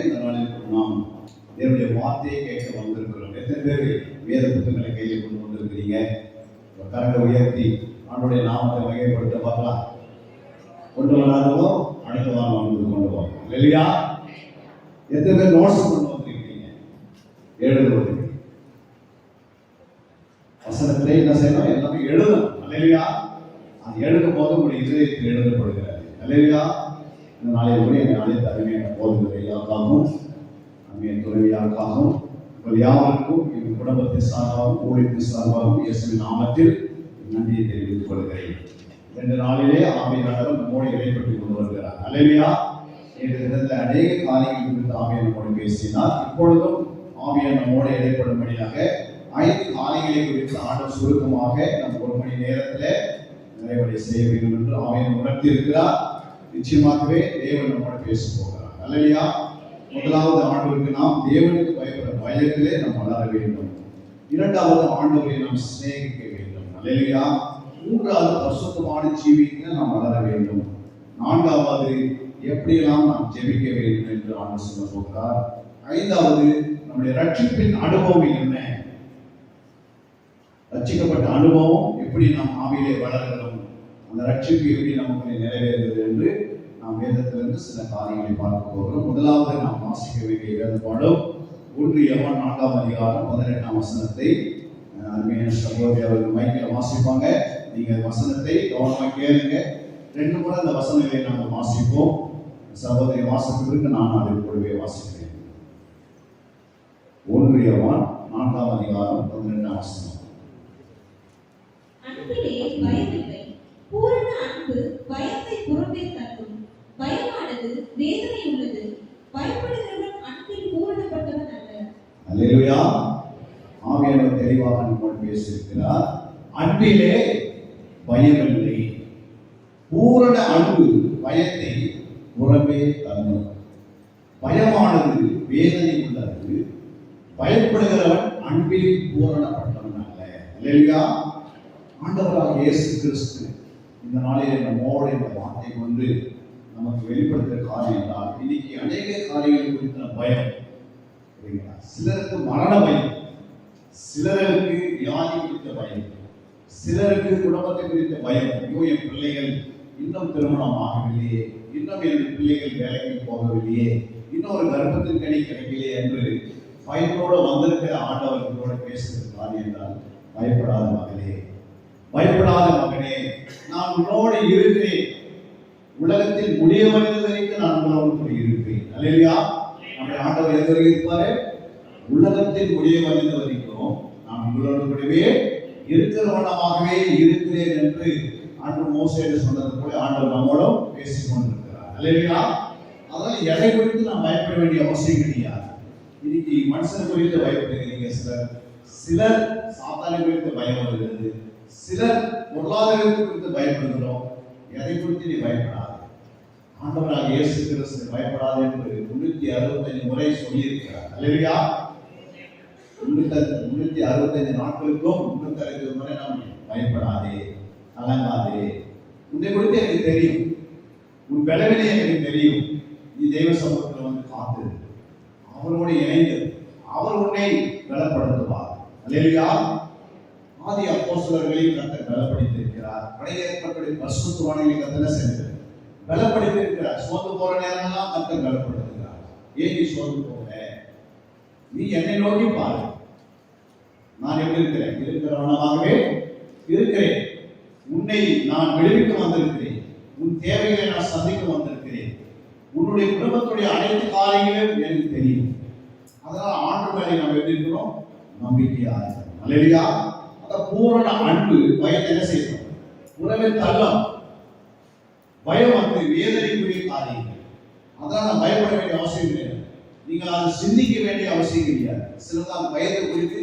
இந்த நாளில் நாம் தேவனுடைய வார்த்தையை கேட்க வந்திருக்கிறோம். எத்தனை பேர் வேத புத்தகங்களை கையில் கொண்டு வந்திருக்கிறீங்க? கரண்டை உயர்த்தி ஆண்டுடைய நாமத்தை வகைப்படுத்த பார்க்கலாம். கொண்டு வராதவோ அடுத்த வாரம் வந்து கொண்டு வரணும் இல்லையா? எத்தனை பேர் நோட்ஸ் கொண்டு வந்திருக்கீங்க? எழுதுவது வசனத்திலே என்ன செய்யணும்? எல்லாமே எழுதணும் இல்லையா? அது எழுதும் போது உங்களுடைய இதயத்தில் எழுதப்படுகிறது இல்லையா? இந்த நாளைய கூட என் நாளை தருமையான போதுகிற எல்லாருக்காகவும் நம்முடைய துறவியாருக்காகவும் உங்கள் யாவருக்கும் எங்கள் குடும்பத்தின் சார்பாகவும் ஊழியத்தின் சார்பாகவும் இயேசுவின் நாமத்தில் நன்றியை தெரிவித்துக் கொள்கிறேன். 2 நாளிலே ஆவியானவர் நம்மோடு இடைப்பட்டுக் கொண்டு வருகிறார் அல்லேலூயா. இந்த அநேக காரியங்கள் குறித்து ஆவியானவர் நம்மோடு பேசினார். இப்பொழுதும் ஆவியானவர் நம்மோடு இடைப்படும்படியாக 5 காரியங்களை குறித்து ஆண்டவர் சுருக்கமாக நம்ம 1 மணி நேரத்தில் நிறைவடை செய்ய வேண்டும் என்று ஆவியானவர் உணர்த்தி இருக்கிறார். நிச்சயமாகவே தேவன் நம்மோடு பேச போகிறார் அல்லேலூயா. முதலாவது ஆண்டவருக்கு நாம் தேவனுக்கு பயப்பட பயத்திலே நாம் வளர வேண்டும். 2வது ஆண்டவரை நாம் சிநேகிக்க வேண்டும் அல்லேலூயா. 3வது பரிசுத்தமான ஜீவிக்க நாம் வளர வேண்டும். 4வது எப்படியெல்லாம் நாம் ஜெபிக்க வேண்டும் என்று ஆண்டவர் சொல்ல போகிறார். 5வது நம்முடைய ரட்சிப்பின் அனுபவம் என்ன? ரட்சிக்கப்பட்ட அனுபவம் எப்படி நாம் ஆவியிலே வளர்கிறோம், அந்த ரட்சிப்பு எப்படி நமக்கு நிறைவேறுகிறது என்று நாம் வேதத்திலிருந்து சில காரியங்களை பார்க்க போகிறோம். முதலாவது நாம் வாசிக்க வேண்டிய வேத பாடம் 1 யோவான் 4ஆம் அதிகாரம் 18ஆம் வசனத்தை அருமையான சகோதரி அவர்கள் மைக்கில் வாசிப்பாங்க. நீங்க வசனத்தை கவனமாக கேளுங்க. 2 முறை அந்த வசனங்களை நாங்கள் வாசிப்போம். சகோதரி வாசிப்பதற்கு நான் அதை கூடவே வாசிக்கிறேன். 1 யோவான் 4ஆம் அதிகாரம் 18ஆம் வசனம். அன்பிலே பயமில்லை, பூரண அன்பு பயத்தை புறம்பே தள்ளும். பயமானது வேதனை உள்ளது, பயப்படுகிறவன் அன்பில் பூரணப்பட்டவன் அல்ல. அல்லேலூயா. ஆவியானவர் தெளிவாக நம்மோடு பேசியிருக்கிறார். அன்பிலே பயமில்லை, பூரண அன்பு பயத்தை புறம்பே தள்ளும். பயமானது வேதனை உள்ளது, பயப்படுகிறவன் அன்பில் பூரணப்பட்டவன் அல்ல. அல்லேலூயா. ஆண்டவராக இயேசு கிறிஸ்து இந்த நாளில் நம்மோடு இந்த வார்த்தை கொண்டு நமக்கு வெளிப்படுத்துகிற காரியம் என்றால், இன்னைக்கு அநேக காரியங்கள் குறித்த பயம். சிலருக்கு மரண பயம், சிலருக்கு வியாதி குறித்த பயம், சிலருக்கு குடும்பத்தை குறித்த பயம். ஐயோ, என் பிள்ளைகள் இன்னும் திருமணம் ஆகவில்லையே, இன்னும் என் பிள்ளைகள் வேலைக்கு போகவில்லையே, இன்னும் ஒரு கர்ப்பத்தின் கனி கிடைக்கலையே என்று பயத்தோடு வந்திருக்கிற ஆண்டவர்களோட பேசுகிற காரியம் என்றால், பயப்படாத மகளே, பயப்படாத மகனே, நான் உன்னோடு இருக்கிறேன். உலகத்தில் முடிய வரைக்கும் நான் உங்களோடு இருப்பேன். அல்லேலூயா. நம்முடைய ஆண்டவர் எது வரைக்கும் இருப்பாரு? உலகத்தில் முடிய வரைக்கும் நான் உங்களோடு கூடவே இருக்கிறவனமாகவே இருக்கிறேன் என்று ஆண்டவர் மோசேயிடம் சொன்னது போல ஆண்டவர் நம்மோடும் பேசிக் கொண்டிருக்கிறார். அல்லேலூயா. அதனால எதை குறித்து நாம் பயப்பட வேண்டிய அவசியம் கிடையாது. இன்னைக்கு மனுஷன் குறித்து பயப்படுகிறீங்க. சிலர் சாத்தானை குறித்து பயம் வருகிறது, சிலர் பொருளாதாரத்தை குறித்து பயப்படுகிறோம். எதை குறித்து நீ பயப்படாது. ஆண்டவராக இயேசு கிறிஸ்து பயப்படாது என்று 365 முறை சொல்லியிருக்கிறார். அல்லேலூயா. 365 நாட்களுக்கும் 365 முறை நாம் பயப்படாதே, கலங்காதே. உன்னை குறித்து எனக்கு தெரியும், உன் பலவீனத்தை எனக்கு தெரியும். நீ தெய்வ சமூகத்தில் வந்து காத்து அவரோடு இணைந்து அவர் உன்னை பலப்படுத்துவார். அல்லேலூயா. ஆதி அப்போஸ்தலர்களையும் கர்த்தர் பலப்படுத்தியிருக்கிறார். பழைய ஏற்பாட்டுடைய பரிசுத்தவான்களை கர்த்தர் சென்று பலப்படுத்தியிருக்கிறார். சோர்ந்து போற நேரமெல்லாம் கர்த்தர் பலப்படுத்துகிறார். ஏன் நீ சோர்ந்து போக? நீ என்னை நோக்கி பாரு. நான் எப்படி இருக்கிறேன்? இருக்கிறவனமாகவே இருக்கிறேன். உன்னை நான் விடுவிக்க வந்திருக்கிறேன். உன் தேவைகளை நான் சந்திக்க வந்திருக்கிறேன். உன்னுடைய குடும்பத்துடைய அனைத்து காரியங்களும் எனக்கு தெரியும். அதனால ஆண்டு மேலே நாம் எப்படி இருக்கிறோம்? நம்பிக்கையா இருக்கிறோம். அல்லேலூயா. அந்த பூரண அன்பு பயத்தை என்ன செய்யணும்? புறமே தள்ளும். பயம் வந்து வேதனைக்குரிய காரியங்கள். அதனால பயப்பட வேண்டிய அவசியம் கிடையாது. நீங்கள் அதை சிந்திக்க வேண்டிய அவசியம் கிடையாது. சிலர் அந்த பயத்தை குறித்து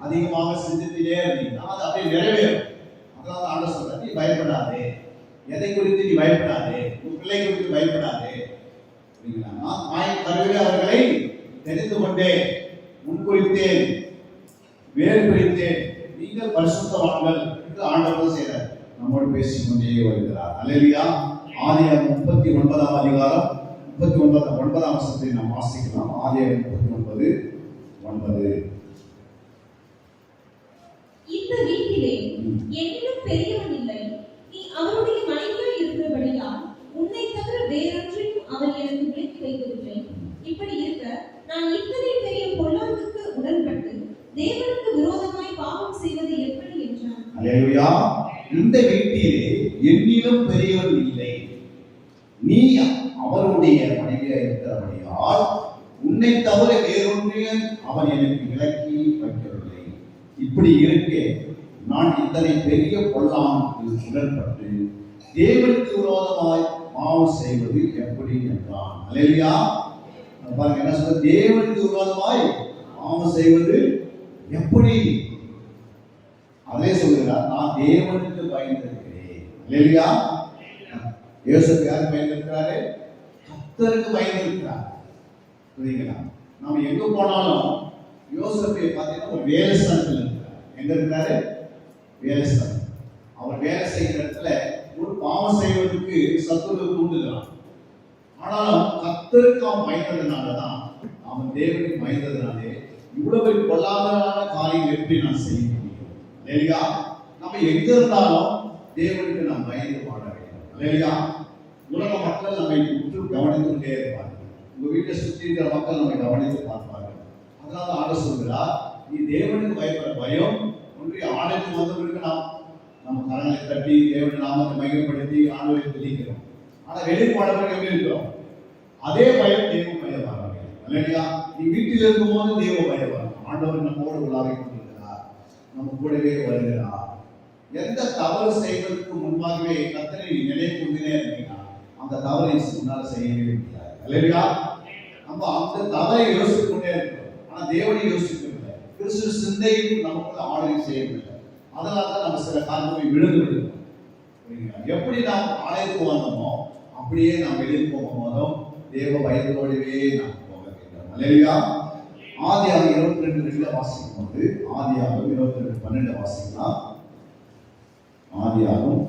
அதிகமாக சிந்தித்திலே இருந்தீங்கன்னா அது அப்படியே நிறைவேறும். அதனால ஆண்டவர் சொல்றார், நீ பயப்படாதே. எதை குறித்து நீ பயப்படாதே, உன் பிள்ளை குறித்து பயப்படாதே. நான் மாயின் கருவிலே அவர்களை தெரிந்து கொண்டேன், முன்குறித்தேன், வேறு குறித்தேன். நீங்கள் பரிசுத்தவான்கள் என்று ஆண்டவர் செய்கிறார். நம்மோடு பேசிக்கொண்டே வருகிறார். அல்லேலூயா. ஆதியாகமம் 39ஆம் அதிகாரம் 39 வசனத்தை நாம் வாசிக்கலாம். ஆதியாகமம் 39:9. இந்த வீட்டிலே என்னிலும் பெரியவன் இல்லை. நீ அவருடைய மனைவியாய் இருக்கிறபடியால் உன்னை தவிர வேறொன்றையும் அவர் எனக்கு விலக்கி வைக்கவில்லை. இப்படி இருக்க நான் இத்தனை பெரிய பொல்லாங்குக்கு உடன்பட்டு தேவனுக்கு விரோதமாய் பாவம் செய்வது எப்படி என்றான். அல்லேலூயா. இந்த வீட்டிலே என்னிலும் பெரியவன் இல்லை. நீ அவருடைய மனைவியாய் இருக்கிறபடியால் உன்னை தவிர வேறொன்றையும் அவன் எனக்கு விலக்கி வைக்கவில்லை. இப்படி இருக்கே நான் இத்தனை பெரிய பொல்லாங்குக்கு உடன்பட்டு தேவனுக்கு விரோதமாய் பாவம் செய்வது எப்படி என்றான். அல்லேலூயா. பாருங்க என்ன சொல்ற, தேவனுக்கு விரோதமாய் பாவம் செய்வது எப்படி? அதே சொல்லுகிறார், நான் தேவனுக்கு பயந்திருக்கிறேன். அல்லேலூயா. யோசேப்பு யாருக்கு பயந்திருக்கிறாரு? கர்த்தருக்கு பயந்திருக்கிறார். புரியுங்களா? நாம எங்க போனாலும் யோசேப்பை பார்த்தீங்கன்னா ஒரு வேலை ஸ்தலத்தில் இருக்கிறார். எங்க இருக்கிறாரு? வேலை ஸ்தலம். அவர் வேலை செய்கிற இடத்துல ஒரு பாவம் செய்வதற்கு சத்துரு தூண்டுகிறான். ஆனாலும் கர்த்தருக்கு அவன் பயந்ததுனாலதான், அவன் தேவனுக்கு பயந்ததுனாலே இவ்வளவு பொல்லாததான காரியம் எப்படி நான் செய்ய முடியும்? இல்லையா? நம்ம எங்க இருந்தாலும் தேவனுக்கு நாம் பயந்து வாழ வேண்டும். இல்லையா? உலக மக்கள் நம்மை உற்று கவனித்து கொண்டே இருப்பார்கள். உங்க வீட்டை சுற்றி இருக்கிற மக்கள் நம்மை கவனித்து பார்ப்பார்கள். அதனால ஆண்டவர் சொல்கிறார், நீ தேவனுக்கு பயப்பட பயம் ஒன்றிய ஆலயத்துக்கு வந்தவர்களுக்கு நாம் நம்ம கரங்களை தட்டி தேவனுடைய நாமத்தை மையப்படுத்தி ஆண்டவரை துதிக்கிறோம். ஆனா வெளிப்பாடவர்கள் எப்படி இருக்கிறோம்? அதே பயம் தேவ பயம் வர வேண்டும். இல்லையா? நீ வீட்டில் இருக்கும் போது தேவ பயம் வரும். ஆண்டவர் நம்மோடு உள்ளாக கொண்டிருக்கிறார், நம்ம கூடவே வருகிறார். எந்த தவறு செய்வதற்கு முன்பாகவே கர்த்தரை நினைவு கொண்டே இருந்தீங்கன்னா அந்த தவறை முன்னால செய்யவே முடியாது. இல்லையா? நம்ம அந்த தவறை யோசித்துக் கொண்டே இருக்கிறோம், ஆனா தேவனை யோசிக்கவில்லை. கிறிஸ்து சிந்தையும் நமக்குள்ள ஆளுகை செய்யவில்லை. அதனால்தான் நம்ம சில காரணங்களை விழுந்து விடுவோம். எப்படி நாம் ஆலயத்துக்கு வந்தோமோ அப்படியே நாம் வெளியே போகும்போதும் தேவ பயத்தோடவே நாம் போக வேண்டும். அல்லேலூயா. ஆதியாகமம் 22:2 வாசிக்கும் போது, ஆதியாகமம் 22:12 வாசிக்கலாம். ஆதியாகமம்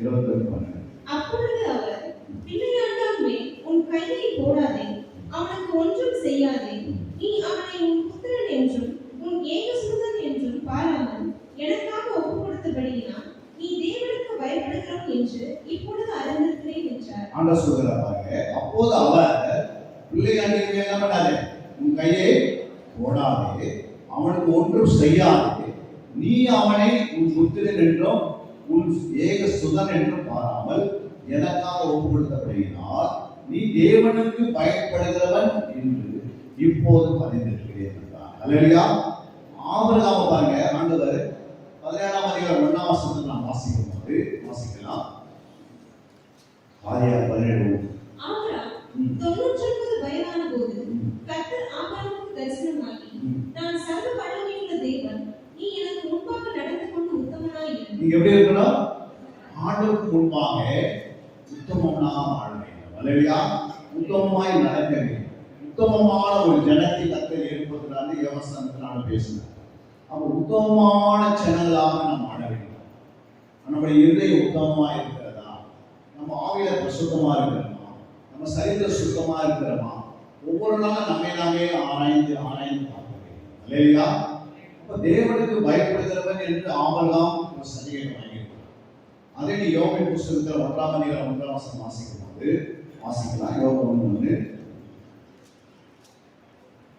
22:12. அப்பொழுது அவர், பிள்ளையாண்டான் மேல் உன் கையை போடாதே, அவனுக்கு ஒன்றும் செய்யாதே. நீ அவனை உன் புத்திரன் என்றும் உன் ஏகசுதன் என்றும் பாராமல் எனக்காக ஒப்பு கொடுத்தபடியினால் நீ தேவனுக்கு பயப்படுகிறவன் என்று இப்பொழுது அறிந்திருக்கிறேன் என்றார். ஆண்டவர் சொல்கிறார் பாருங்க, அப்போது அவர் பிள்ளையாண்டின் மேல் என்ன பண்ணாதே, உன் கையை போடாதே, அவனுக்கு ஒன்றும் செய்யாதே. நீ அவனை உன் புத்திரன் என்றும் உன் ஏக சுதன் என்றும் பாராமல் எனக்காக ஒப்பு கொடுத்தபடியினால் நீ தேவனுக்கு பயப்படுகிறவன் என்று இப்போது அறிந்திருக்கிறேன் என்றார். அல்லேலூயா. ஆபிரகாம் பாருங்க, ஆண்டவர் 17ஆம் அதிகாரம் 1ஆம் வசனத்தை நாம் வாசிக்கும் போது வாசிக்கலாம். ஆதியாகமம் 17. ஆபிரகாம் 99 வயதான போது கர்த்தர் ஆபிரகாமுக்கு தரிசனமாகி, நான் சர்வ வல்லமையுள்ள தேவன், நீ எனக்கு முன்பாக நடந்து கொண்டு உத்தமனாய் இரு. நீங்க எப்படி இருக்கணும்? ஆண்டவருக்கு முன்பாக உத்தமனா வாழ வேண்டும். அல்லேலூயா. உத்தமமாய் நடக்க வேண்டும். உத்தமமான ஒரு ஜனத்தை கர்த்தர் ஏற்படுத்துறாரு. யோவான் பேசினார். அப்ப உத்தமமான சேனலாக நாம் ஆட வேண்டும். நம்முடைய இருதயம் உத்தமமா இருக்கிறதா? நம்ம ஆவியில சுத்தமா இருக்கிறோமா? நம்ம சரீரம் சுத்தமா இருக்கிறோமா? ஒவ்வொரு நாளும் நம்மை நாமே ஆராய்ந்து பார்க்க வேண்டும். அல்லேலூயா. அப்ப தேவனுக்கு பயப்படுகிறவன் என்று ஆபிரகாம் ஒரு சர்டிபிகேட் வாங்கியிருக்கிறார். அதே நீ யோபின் புஸ்தகத்தில் 1ஆம் அதிகாரம் 1ஆம் வசனம் வாசிக்கும் போது வாசிக்கலாம். யோபு 1.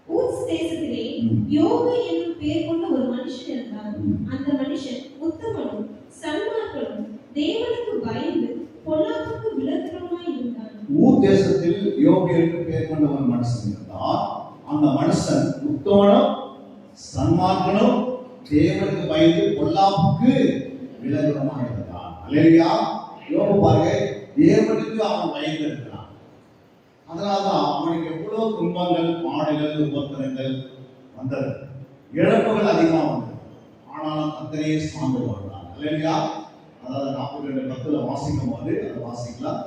ஊத்ஸ் தேசத்திலே யோபு என்னும் பெயர் கொண்ட ஒரு மனுஷன் இருந்தான். அந்த மனுஷன் உத்தமனும் சன்மார்க்கனும் தேவனுக்கு பயந்து பொல்லாப்புக்கு விலகுறவனாய் இருந்தான். ஊர் தேசத்தில் யோபு என்று பெயர் கொண்ட ஒரு மனுஷன் இருந்தான். அந்த மனுஷன் உத்தமனும் சன்மார்க்கனும் தேவனுக்கு பயந்து பொல்லாப்புக்கு விலகுறவனாய் இருந்தான். அல்லேலூயா. யோபு பாருங்க, தேவனுக்கு அவன் பயந்து இருக்கிறான். அதனால்தான் அவனுக்கு எவ்வளவு துன்பங்கள், பாடுகள், உபத்திரங்கள் வந்தது, இழப்புகள் அதிகமாக வந்தது. ஆனாலும் கர்த்தரையே சார்ந்து வாழ்ந்தான். அல்லேலூயா. அதாவது 42:10 வாசிக்கும் போது அதை வாசிக்கலாம்.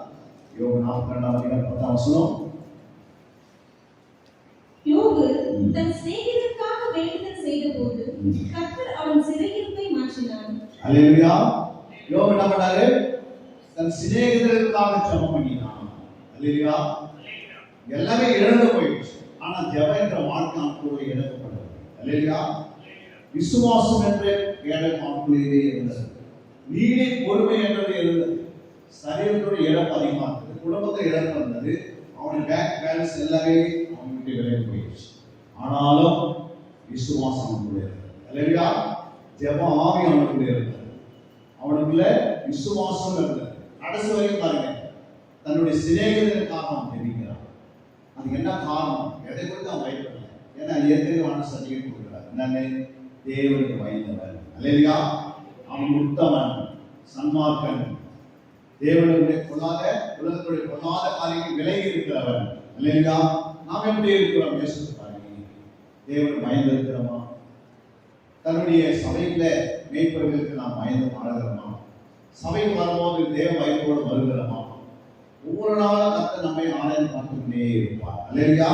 யோபு 42ஆம் அதிகாரம் 10ஆம் வசனம். யோபு தன் சிநேகிதருக்காக வேண்டுதல் செய்தபோது கர்த்தர் அவன் சிறையிருப்பை மாற்றினார். அல்லேலூயா. யோபு என்ன பண்ணாரு? தன் சிநேகிதருக்காக ஜெபம் பண்ணினான். அல்லேலூயா. எல்லாமே இழந்து போயிடுச்சு. ஆனா ஜெபம் என்ற வாழ்க்கை நமக்குள்ளே இழக்கப்பட்டது. அல்லேலூயா. விசுவாசம் என்ற இடம் நமக்குள்ளேயே இருந்தது. நீதி பொறுமை என்றது இருந்தது. சரீரத்தோட இழப்பு அதிகமாக இருந்தது, குடும்பத்தை இழப்பு இருந்தது, அவனுடைய பேங்க் பேலன்ஸ் எல்லாமே அவனுக்கு விலகி போயிடுச்சு. ஆனாலும் விசுவாசம் அவனுக்குள்ளே இருந்தது. அல்லேலூயா. ஜெபம் ஆவி அவனுக்குள்ளே இருந்தது, அவனுக்குள்ள விசுவாசம் இருந்தது. கடைசி வரைக்கும் பாருங்க, தன்னுடைய சிநேகிதனுக்காக அவன் ஜெபிக்கிறான். அதுக்கு என்ன காரணம்? எதை குறித்து அவன் பயப்படல. ஏன்னா ஏற்கனவே சர்டிஃபிகேட் கொடுக்கிறார். என்னன்னு? தேவனுக்கு பயந்தவன். அல்லேலூயா. அவன் உத்தமன், சன்மார்க்கன், தேவனுடைய கொள்ளாத உலகத்துடைய கொள்ளாத காரியங்கள் விலகி இருக்கிறவன். அல்லேலூயா. நாம் எப்படி இருக்கிறோம்? யோசித்து பாருங்க. தேவனுக்கு பயந்து இருக்கிறோமா? தன்னுடைய சபையில மேய்ப்பவர்களுக்கு நாம் பயந்து மாறுகிறோமா? சபைக்கு வரும்போது தேவ பயத்தோடு வருகிறோமா? ஒவ்வொரு நாளும் கர்த்தர் நம்மை ஆராய்ந்து பார்த்துக்கொண்டே இருப்பார். அல்லேலூயா.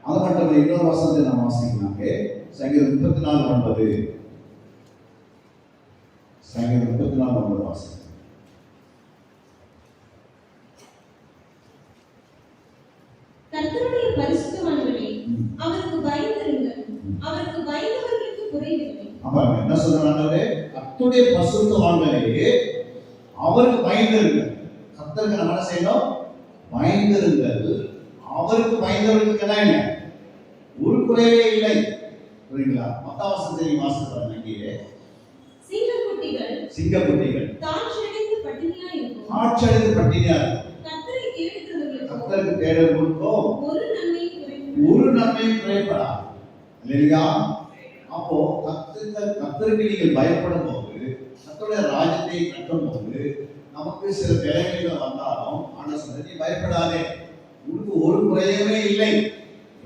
அது மட்டும் இல்லை, இன்னொரு வசனத்தை நாம் வாசிக்கலாங்க. சங்கீதம் 34:9. சங்கீதம் 34:9 வாசிக்கலாம். கர்த்தருடைய பரிசுத்தவான்களே, அவருக்கு பயந்திருங்கள், அவருக்கு பயந்தவர்களுக்கு குறைவில்லை. ஆமாங்க, என்ன சொல்றாங்க? கர்த்தருடைய பரிசுத்தவான்களே, அவருக்கு பயந்திருங்கள். கர்த்தருக்கு நம்ம என்ன செய்யணும்? பயந்திருங்கள். அவருக்கு பயந்தவர்களுக்கு என்ன இல்லை? ஒரு குறைவே இல்லை. புரியுங்களா? மத்தாவசனத்தை வாசிப்பாங்க. இங்கே சிங்கக்குட்டிகள் தாட்சடைந்து பட்டினியா இருக்கும். கர்த்தருக்கு தேடுகிறவர்களுக்கோ ஒரு நன்மையும் குறைபடாது. இல்லையா? அப்போ கர்த்தருக்கு நீங்கள் பயப்படும் போது, கர்த்தருடைய ராஜ்யத்தை கட்டும் போது, நமக்கு சில விளைவுகள் வந்தாலும் ஆனா சொல்ல, நீ பயப்படாதே, உனக்கு ஒரு குறையவே இல்லை,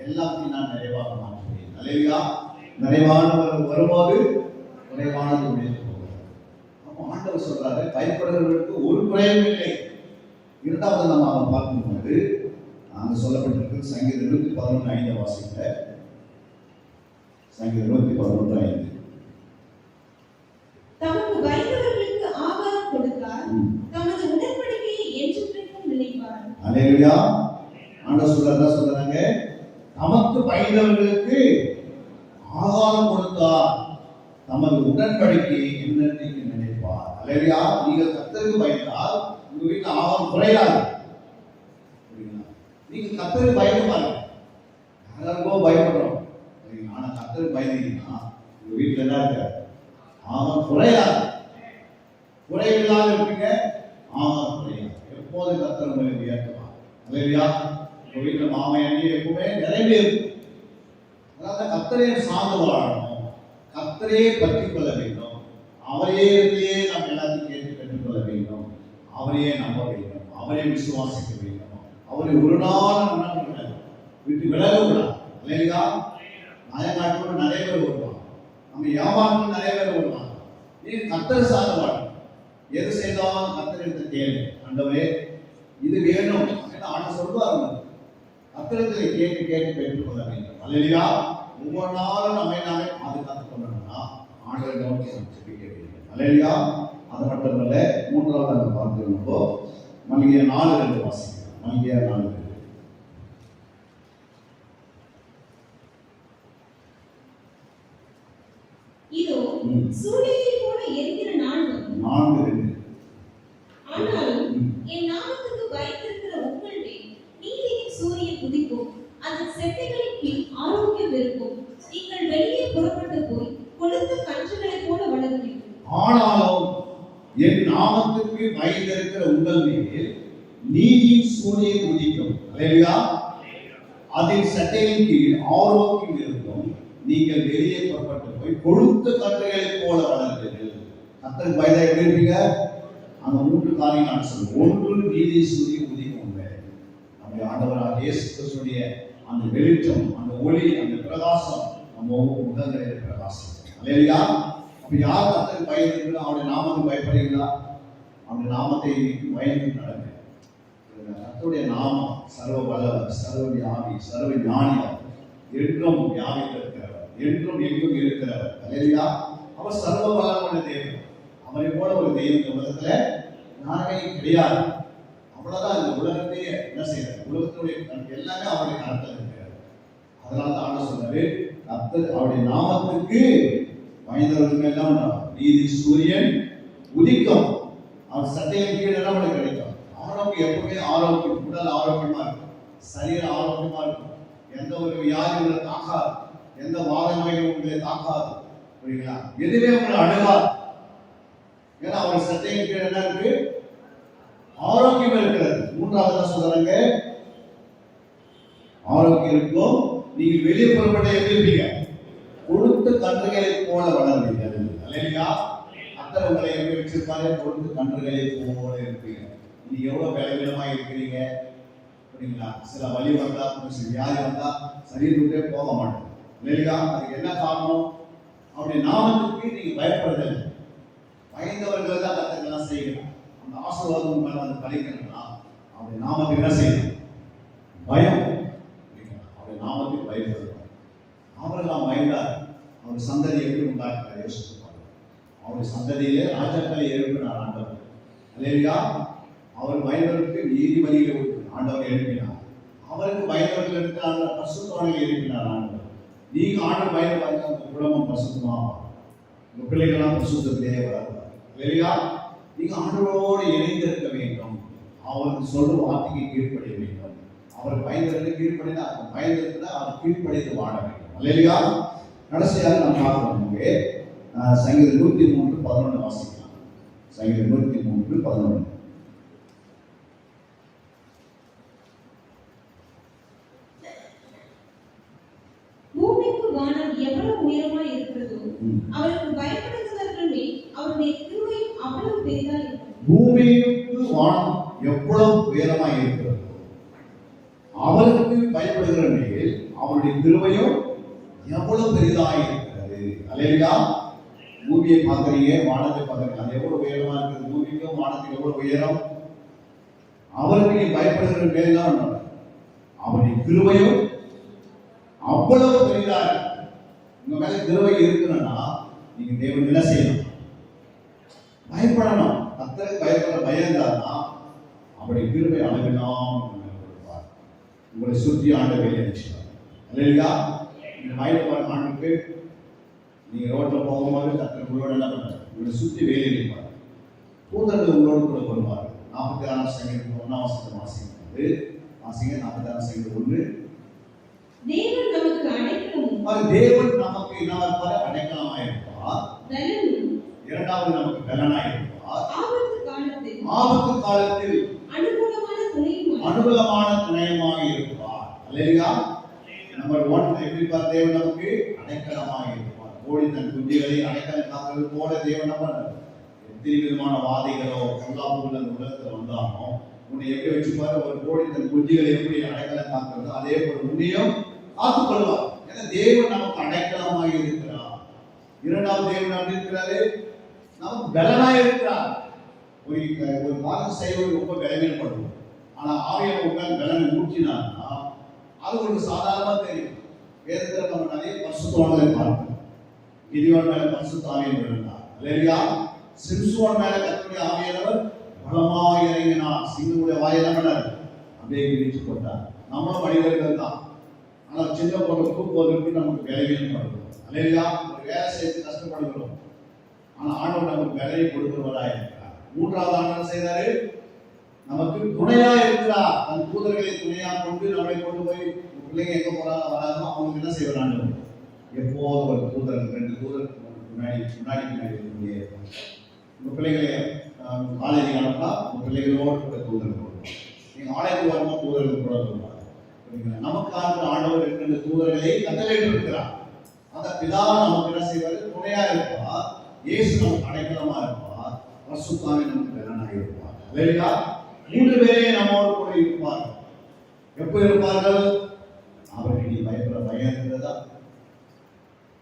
எல்லாத்தையும் நான் நிறைவாக மாற்றுவேன். அல்லேலூயா. நிறைவானவர் வரும்போது குறைவானது முடிந்து போகிறது. அப்போ ஆண்டவர் சொல்றாரு, பயப்படுறவர்களுக்கு ஒரு குறையும் இல்லை. இரண்டாவது நம்ம அதை பார்க்கும்போது அங்க சொல்லப்பட்டிருக்கு. சங்கீதம் 111:5 வாசிக்க. சங்கீதம் 111:5. தமக்கு பயந்தவர்களுக்கு ஆகாரம் கொடுத்தார், தமது உடன்படிக்கையை என்றென்றைக்கும் நினைப்பார். அல்லேலூயா. ஆண்டவர் சொல்றாங்க, தமக்கு பயந்தவர்களுக்கு ஆகாரம் கொடுத்தார், தமது உடன்படிக்கையை என்றென்றைக்கும் நினைப்பார். அல்லேலூயா. நீங்கள் கர்த்தருக்கு பயந்தால் உங்க வீட்டுல ஆகாரம் குறையாது. நீங்க கர்த்தருக்கு பயந்து பாருங்க. யாருக்கோ பயப்படுறோம், ஆனா கர்த்தருக்கு பயந்தீங்கன்னா உங்க வீட்டுல என்ன இருக்க? ஆகாரம் குறையாது. குறைவில்லாத இருப்பீங்க, ஆகாரம் குறையாது. எப்போது கர்த்தர் உங்களை உயர்த்துவார். அல்லேலூயா. உங்க வீட்டுல மாமையானி எப்பவுமே நிறைவே இருக்கும். அதாவது கர்த்தரையே சார்ந்து வாழணும், கர்த்தரையே பற்றி கொள்ள வேண்டும், அவரையே நாம் எல்லாத்தையும் கேட்டு பெற்றுக்கொள்ள வேண்டும், அவரையே நம்ப வேண்டும், அவரை விசுவாசிக்க வேண்டும், அவரை ஒரு நாள் விட்டு விலகக்கூடாது. இல்லையா? நாயக்காட்டோடு நிறைய பேர் வருவாங்க, நம்ம வியாபாரத்தில் நிறைய பேர் வருவாங்க. நீ கர்த்தரை சார்ந்து வாழணும். எது செய்தாலும் கர்த்தருக்கு கேள்வி, ஆண்டவரே இது வேணும் அப்படின்னு ஆண்டு சொல்லுவாங்க. கர்த்தரை கேட்டு கேட்டு பெற்றுக்கொள்ள வேண்டும். அல்லேலூயா. ஒவ்வொரு நாளும் நம்மை நாமே பாதுகாத்து கொள்ளணும்னா ஆண்டவரை நோக்கி நம்ம ஜெபிக்க வேண்டும். அல்லேலூயா. அது மட்டுமல்ல, மூன்றாவது நம்ம பார்க்கிறோம்ப்போ மல்கியா 4:2 வாசிக்கிறோம். மல்கியா 4:2. இதோ சூரியனை போல எரிகிற நாள் வரும். 4:2. ஆனாலும் என் நாமத்துக்கு பயந்திருக்கிற உங்கள் மேல் நீதியின் சூரியன் உதிக்கும், அதன் செட்டைகளின் கீழ் ஆரோக்கியம் இருக்கும், நீங்கள் வெளியே புறப்பட்டு போய் கொழுத்த கன்றுகளைப் போல வளர்வீர்கள். ஆனாலும் என் நாமத்துக்கு பயந்திருக்கிற உங்கள் மேல் நீதியின் சூரியன் உதிக்கும். அல்லேலூயா. அதன் சட்டையின் கீழ் ஆரோக்கியம் இருக்கும், நீங்கள் வெளியே புறப்பட்டு போய் கொழுத்த கன்றுகளைப் போல வளர்வீர்கள். கர்த்தருக்கு பயந்தா எப்படி இருப்பீங்க? அந்த 3 காரியம் நான் சொல்றேன். ஒன்று, நீதி சூரியன் உதிக்கும். நம்முடைய ஆண்டவராகிய இயேசு கிறிஸ்துவின் அந்த வெளிச்சம், அந்த ஒளி, அந்த பிரகாசம் நம்ம முகங்களில் பிரகாசம். அல்லேலூயா. அப்ப யார் கர்த்தருக்கு பயப்படுறீங்களோ, அவருடைய நாமத்துக்கு பயப்படுறீங்களா? அவருடைய நாமத்தை பயந்து நடங்க. கர்த்தருடைய நாமம் சர்வ வல்லவர், சர்வ வியாபி, சர்வ ஞானியார், என்றும் வியாபித்திருக்கிறவர், என்றும் எங்கும் இருக்கிறவர். அல்லேலூயா. அவர் சர்வ வல்லமுள்ள தேவன். அவரை போல ஒரு தெய்வம் இந்த உலகத்துல யாருமே கிடையாது. அவ்வளவுதான் இந்த உலகத்தையே என்ன செய்யறாரு, உலகத்தினுடைய எல்லாமே அவருடைய கருத்தில் இருக்கிறார். அதனால தான் ஆண்டு சொன்னாரு, கர்த்தர் அவருடைய நாமத்துக்கு பயந்தவர்கள் எல்லாம் நீதி சூரியன் உதிக்கும், அவர் சட்டையின் கீழே எல்லாம் அவனுக்கு கிடைக்கும். ஆரோக்கியம் எப்பவுமே ஆரோக்கியம், உடல் ஆரோக்கியமா இருக்கும், சரீரம் ஆரோக்கியமா இருக்கும், எந்த ஒரு வியாதி உங்களை தாக்காது, எந்த வாத நோய்கள் உங்களை தாக்காது, புரியுங்களா? எதுவே உங்களை அணுகாது. ஏன்னா அவர் சட்டையின் கீழே என்ன இருக்கு, ஆரோக்கியம் இருக்கிறது. மூன்றாவது சொல்றாங்க, ஆரோக்கியம் இருக்கும், நீங்கள் வெளியே புறப்பட்ட எப்படி இருப்பீங்க, கொடுத்த கன்றுகளை போல வளர்வீர்கள். அல்லேலூயா. அத்தனை உங்களை எப்படி வச்சிருப்பாரு, கொடுத்த கன்றுகளை போல இருப்பீங்க. நீ எவ்வளவு பலவீனமா இருக்கிறீங்க, புரியுங்களா? சில வலி வந்தா, சில வியாதி வந்தா சரீரத்தை விட்டே போக மாட்டோம். அல்லேலூயா. அதுக்கு என்ன காரணம், அவருடைய நாமத்துக்கு நீங்க பயப்படுறதில்லை. பயந்தவர்கள் தான் கத்தங்கள்லாம் செய்யணும். அந்த ஆசீர்வாதம் மேல வந்து பலிக்கணும்னா அவருடைய நாமத்துக்கு என்ன செய்யணும், பயம். அவருடைய நாமத்துக்கு பயப்படுறார். அவரெல்லாம் பயந்தார். அவர் சந்ததி எப்படி உண்டாக்குறார் யோசித்து பாருங்க. அவருடைய சந்ததியிலே ராஜாக்களை எழுப்பினார் ஆண்டவர். அல்லேலூயா. அவர் பயந்தவருக்கு நீதிபதிகளை ஆண்டவர் எழுப்பினார். அவருக்கு பயந்தவர்கள் இருக்கிறாங்க, பரிசுத்தவான்களை எழுப்பினார் ஆண்டவர். நீங்க ஆண்டவர் பயந்து பாருங்க, உங்க குடும்பம் பரிசுத்தமா, உங்க பிள்ளைகளாம் பரிசுத்தத்திலே வளர்வார். அல்லேலூயா. நீங்க ஆண்டவரோடு இணைந்திருக்க வேண்டும். அவருக்கு சொல்ற வார்த்தைக்கு கீழ்ப்படிய வேண்டும். அவர் பயந்தவருக்கு கீழ்ப்படினா, பயந்திருந்தா அவர் கீழ்ப்படிந்து வாழ வேண்டும். அல்லேலூயா. கடைசியாக நாம் பார்க்கிறோம், இங்கே சங்கீதம் 103:11 வாசிக்கலாம். சங்கீதம் 103:11. பூமிக்கு வானம் எவ்வளவு உயரமாய் இருக்கிறதோ அவருக்கு பயப்படுகிறவர்கள் மேல் அவருடைய கிருபையும் அவ்வளவு பெரிதா இருக்கும். பூமிக்கு வானம் எவ்வளவு உயரமாய் இருக்கிறதோ அவருக்கு பயப்படுகிற மேல் அவருடைய கிருபையும் எவ்வளவு பெரிதாக இருக்கிறது. அல்லேலூயா. பூமியை பார்க்கறீங்க, வானத்தை பார்க்கறீங்க, அது எவ்வளவு உயரமா இருக்குது. பூமிக்கும் வானத்துக்கு எவ்வளவு உயரம். அவருக்கு நீ பயப்படுகிற மேல் தான் அவருடைய கிருபையும் அவ்வளவு பெரிதா இருக்கு. உங்க மேல கிருபை இருக்கணும்னா நீங்க தேவன் என்ன செய்யணும், பயப்படணும். கர்த்தருக்கு பயப்படுற பயம் தான் அவருடைய கிருபை அளவில்லாமல் கொடுப்பார். உங்களை சுற்றி ஆண்டவரை நினைச்சுவார். அல்லேலூயா. இந்த மயிலப்பார் ஆண்டுக்கு நீங்க ரோட்ல போகும்போது கர்த்தர் உங்களோட என்ன பண்ணார், உங்களை சுற்றி வேலை இருப்பார். தூதர்கள் உங்களோடு கூட வருவார். 46 சங்கீதம் 1 வசனம் வாசிக்கும்போது வாசிங்க. 46 சங்கீதம் 1. தேவன் நமக்கு அடைக்கலமும், தேவன் நமக்கு என்ன அடைக்கலமாய் இருப்பார். இரண்டாவது நமக்கு பலனாய் இருப்பார். ஆபத்து காலத்தில் அனுகூலமான துணையுமாய் இருப்பார். அல்லேலூயா. நம்பர் 1 எப்படி இருப்பார், தேவன் நமக்கு அடைக்கலமாய் இருப்பார். கோழி தன் குஞ்சுகளை அடைக்கலம் காக்கிறது போல தேவன் நம்ம எத்தனை விதமான வாதைகளோ கல்லாப்புகள் அந்த உலகத்தில் வந்தாலும் உன்னை எப்படி வச்சுப்பாரு, ஒரு கோழி தன் குஞ்சுகளை எப்படி அடைக்கலம் காக்கிறது அதே போல உன்னையும் காத்துக் கொள்வார். ஏன்னா தேவன் நமக்கு அடைக்கலமாக இருக்கிறார். இரண்டாவது தேவன் அப்படி இருக்கிறாரு, நமக்கு பலனாய் இருக்கிறார். ஒரு காரியம் செய்வது ரொம்ப பலவீனப்படுவோம். ஆனா ஆவியான உட்கார்ந்து பலனை ஊற்றினார்னா அது ஒரு சாதாரணமா தெரியும். வேதத்தில் நம்ம நிறைய பரிசுத்தவான்களை பார்க்கிறோம். கிதியோன் மேல பரிசுத்த ஆவியானவர் இருந்தார். அல்லேலூயா. சிம்சோன் மேல கர்த்தருடைய ஆவியானவர் பலமாய் இறங்கினார். சிங்கமுடைய வாயில பண்ணார், அப்படியே கிழிச்சு போட்டார். நம்மளும் மனிதர்கள் தான். ஆனால் சின்ன பொருள் கூப்பிடுவதற்கு நமக்கு வேலையும் படுகிறோம். அல்லேலூயா. ஒரு வேலை செய்து கஷ்டப்படுகிறோம். ஆனால் ஆண்டவர் நமக்கு வேலையை கொடுக்கிறவராக இருக்கிறார். மூன்றாவது ஆண்டவர் செய்தாரு, நமக்கு துணையா இருக்கிறார். தன் தூதர்களை துணையா கொண்டு நம்மளை கொண்டு போய் பிள்ளைங்க எங்க போறாங்க வராங்க அவங்களுக்கு என்ன செய்வார் ஆண்டவர், எப்போது ஒரு தூதர் 2 தூதருக்கு முன்னாடி இருக்கக்கூடிய உங்க பிள்ளைகளை காலேஜுக்கு அனுப்பா உங்க பிள்ளைகளோடு கூட தூதர் கொடுப்பாங்க. நீங்க ஆலயத்துக்கு வரும்போது தூதர்கள் கூட வருவாங்க. நமக்காக ஆண்டவர் இருக்கின்ற தூதர்களை கட்டளையிட்டு இருக்கிறார். அந்த பிதா நமக்கு என்ன செய்வார், துணையா இருப்பார். இயேசு நமக்கு அடைக்கலமா இருப்பார். பரிசுத்த ஆவி நமக்கு பலனாக இருப்பார். அல்லேலூயா. 3 பேரே நம்மோடு கூட இருப்பார்கள். எப்போ இருப்பார்கள், அவருக்கு நீ பயப்படுற பயம் இருக்கிறதா,